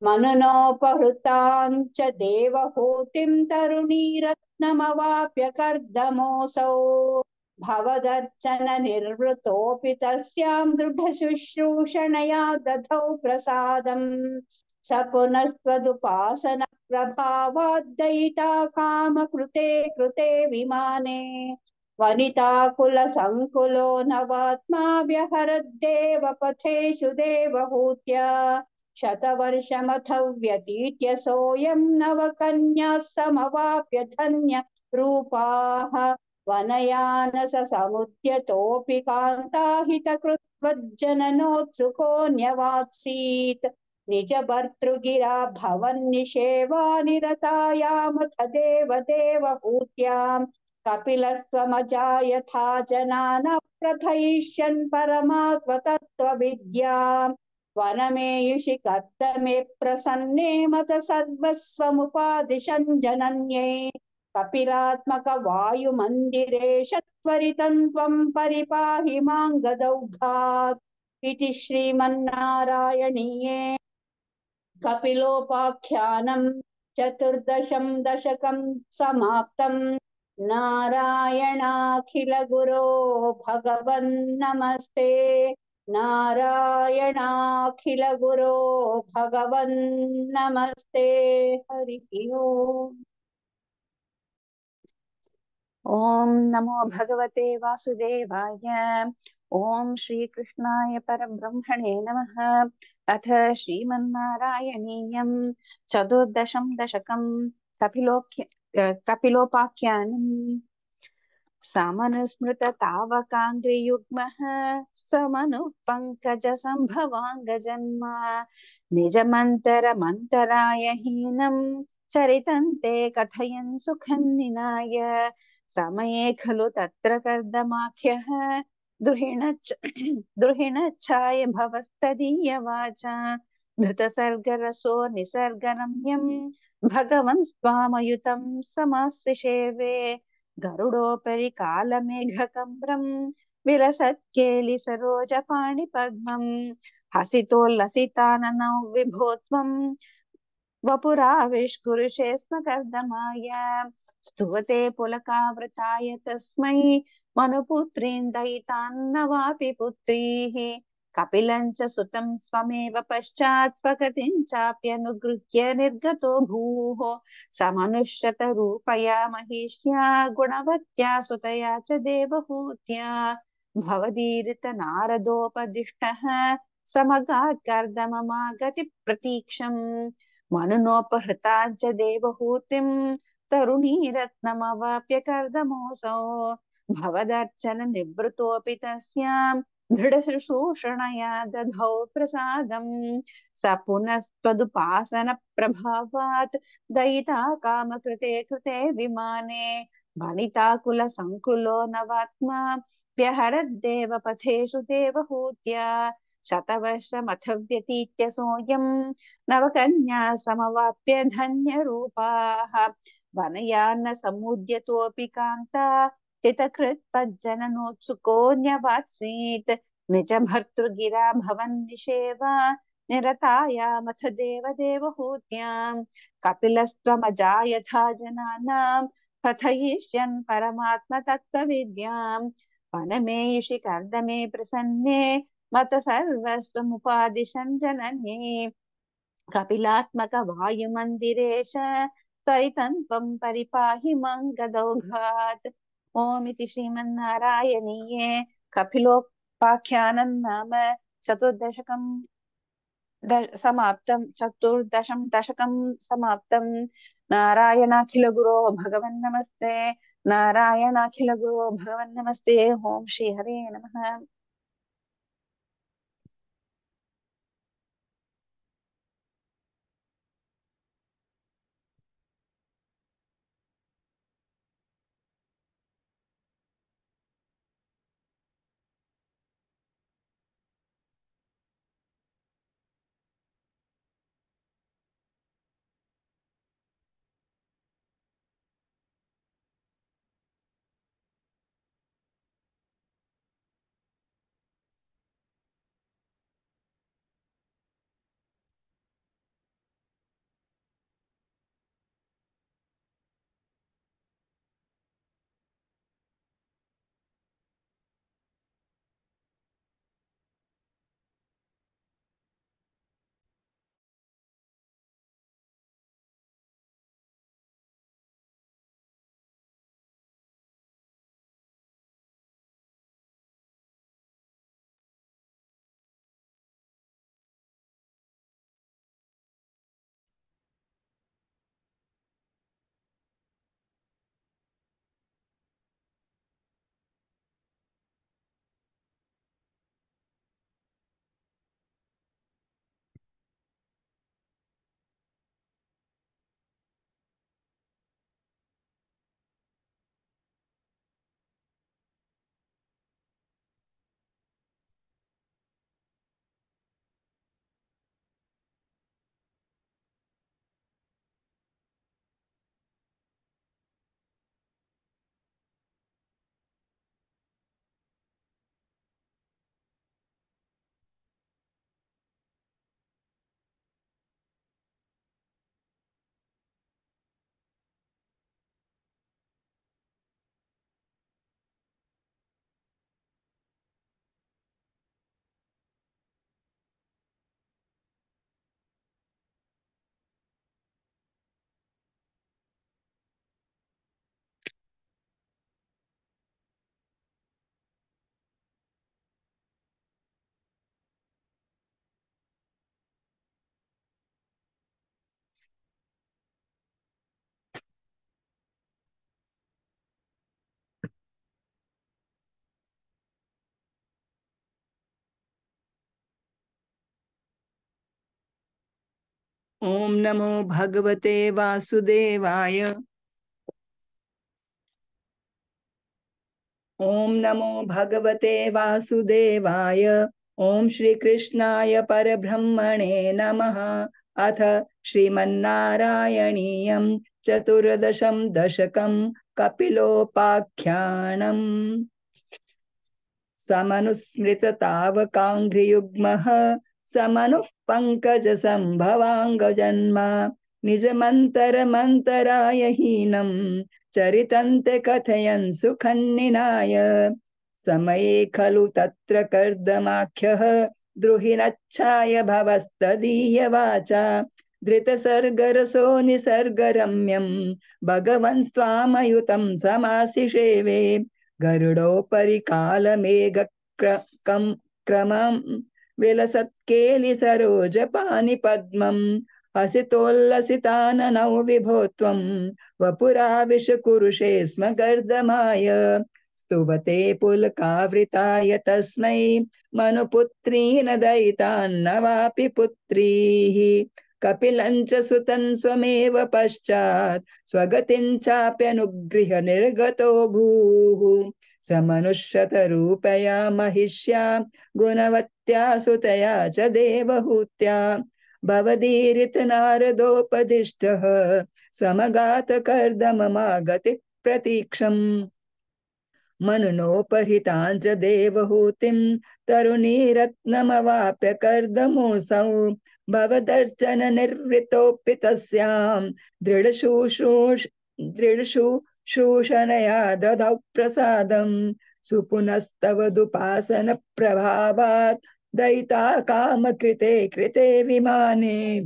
मनुनोपहृतां च देवहूतिं तरुणीरत्नमवाप्य कर्दमोऽसौ भवदर्चन निर्वृतोऽपि तस्यां दृढशुश्रूषणया दधौ प्रसादम् स पुनस्त्वदुपासन प्रभावाद्दयिता कामकृते कृते विमाने वनिताकुलसङ्कुलो नवात्मा व्यहरद्देव पथेषु देवहूत्या शतवर्षमथ व्यतीत्य सोऽयं नवकन्याः समवाप्य धन्य रूपाः वनयानस समुद्यतोऽपि कान्ताहितकृत्वज्जननोत्सुकोऽन्यवात्सीत् निज भर्तृगिरा भवन्निषेवा निरतायामथ देवदेवहूत्यां कपिलस्त्वमजा यथा जनान प्रथयिष्यन् परमात्मतत्त्वविद्याम् वनमेयुषि कर्तमे प्रसन्ने मत सर्वस्वमुपादिशन् जनन्ये कपिलात्मक वायुमन्दिरेश त्वरितं त्वं परिपाहि मां गदौघात् इति श्रीमन्नारायणीये कपिलोपाख्यानं चतुर्दशं दशकं समाप्तम् नारायणाखिलगुरो भगवन्नमस्ते नारायणाखिलगुरो भगवन्नमस्ते हरिः ओम् ओम नमो भगवते वासुदेवाय। ओम श्री कृष्णाय परब्रह्मणे नमः। अथ श्रीमन्नारायणीयं चतुर्दशं दशकं कपिलोपाख्यानम्। समनुस्मृततावकाङ्घ्रियुग्मः समनुः पङ्कजसम्भवाङ्गजन्म निजमन्तरमन्तराय हीनं चरितं ते कथयन् सुखं निनाय समये खलु तत्र कर्दमाख्यः द्रुहिणच्छाय भवस्तदीयवाचा धृतसर्गरसो निसर्गरम्यं भगवन् स्वामयुतं समास्यसेवे गरुडोपरि कालमेघकम्ब्रं विलसत्केलि सरोजपाणिपद्मं हसितोल्लसिताननौ विभो त्वं वपुराविष्कुरुषे स्म कर्दमाय स्तुवते पुलकावृताय तस्मै मनुपुत्रीन्दयितान्नवापि पुत्रीः कपिलं च सुतं स्वमेव पश्चात् स्वगतिं चाप्यनुगृह्य निर्गतो भूः स मनुष्यतरूपया महिष्या गुणवत्या सुतया च देवहूत्या भवदीरित नारदोपदिष्टः समगात् कर्दममागति प्रतीक्षम् मनुनोपहृतां च देवहूतिं तरुणीरत्नमवाप्य कर्दमोऽसौ भवदर्चन निवृतोऽपि तस्यां दृढशुश्रूषणया दधौ प्रसादम् स पुनस्त्वदुपासन प्रभावात् दयिता कामकृते कृते विमाने वनिताकुलसङ्कुलो नवात्मा व्यहरद्देव पथेषु देवहूत्या शतवर्षमथ व्यतीत्य सोऽयं नवकन्या समवाप्य धन्यरूपाः वनयान्न समुद्यतोऽपि कान्ता हितकृत्पज्जननोत्सुकोऽन्यवात्सीत् निज भर्तृगिरा भवन्निषेवा निरतायामथ देवदेवहूत्यां कपिलस्त्वमजा यथा जनानां कथयिष्यन् परमात्मतत्त्वविद्यां वनमेयुषि कर्दमे प्रसन्ने मत सर्वस्वमुपादिशन् जनन्ये कपिलात्मक वायुमन्दिरेश सरितं त्वं परिपाहि मां गदौघात्। ओम इति श्रीमन्नारायणीये कपिलोपाख्यानं नाम चतुर्दशकं चतुर्दशं दशकं समाप्तं। नारायणाखिलगुरो भगवन्नमस्ते नारायणाखिलगुरो भगवन्नमस्ते। ओम श्री हरे नमः। ओम नमो भगवते वासुदेवाय। ओम नमो भगवते वासुदेवाय। ओम श्री कृष्णाय परब्रह्मणे नमः। अथ श्रीमन्नारायणीयं चतुर्दशं दशकं कपिलोपाख्यानम्। समनुस्मृततावकाङ्घ्रियुग्मः समनुः पङ्कजसम्भवाङ्गजन्म निजमन्तरमन्तराय हीनं चरितन्ते कथयन् सुखन्निनाय। समये खलु तत्र कर्दमाख्यः द्रुहिणच्छाय भवस्तदीयवाचा धृतसर्गरसो निसर्गरम्यं भगवन् स्वामयुतं समासिषेवे। गरुडोपरि कालमेघक्रमं विलसत्केलि सरोजपानिपद्मम् हसितोल्लसिताननौ विभो त्वं वपुराविशकुरुषे स्म गर्दमाय। स्तुवते पुलकावृताय तस्मै मनुपुत्रीन् दयितान्न वापि पुत्रीः। कपिलं च सुतं स्वमेव पश्चात् स्वगतिं चाप्यनुगृह्य निर्गतो भूः। समनुष्यतरूपया महिष्या गुणवत्या सुतया च देवहूत्या भवदीरित नारदोपदिष्टः समगातकर्दममागति प्रतीक्षम्। मनुनोपहृतां च देवहूतिं तरुणीरत्नमवाप्य कर्दमोऽसौ भवदर्शन निर्वृतोऽपि तस्यां दृढशुश्रूषणया ददौ प्रसादं। सुपुनस्तवदुपासन प्रभावात् दयिता कामकृते कृते विमाने।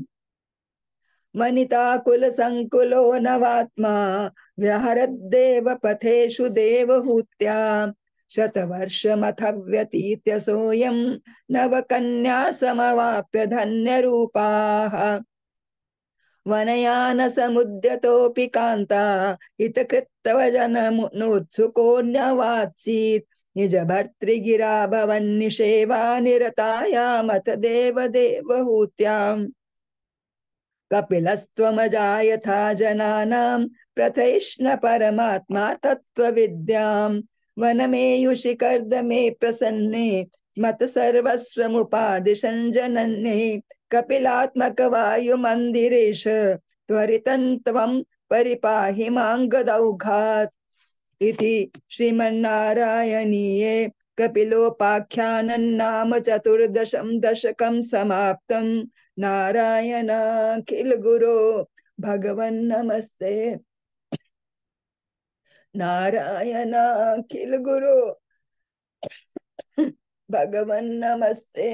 वनिताकुलसङ्कुलो नवात्मा व्यहरद्देव पथेषु देवहूत्या शतवर्षमथ व्यतीत्य सोऽयं नवकन्या समवाप्य धन्यरूपाः। वनयानसमुद्यतोऽपि कान्ता हितकृत्तवजनमुत्सुकोऽन्यवात्सीत् निजभर्तृगिरा भवन्निषेवा निरतायामथ देवहूत्याम्। कपिलस्त्वमजायथा जनानां प्रथयिष्ण परमात्मा तत्त्वविद्यां। वनमेयुषि कर्दमे प्रसन्ने मत सर्वस्वमुपादिशन् जनन्ये। कपिलात्मक वायुमन्दिरेश त्वरितं त्वं परिपाहि मां गदौघात्। इति श्रीमन्नारायणीये कपिलोपाख्यानं नाम चतुर्दशं दशकं समाप्तम्। नारायणाखिल गुरो भगवन् नमस्ते। नारायणाखिल गुरो भगवन् नमस्ते।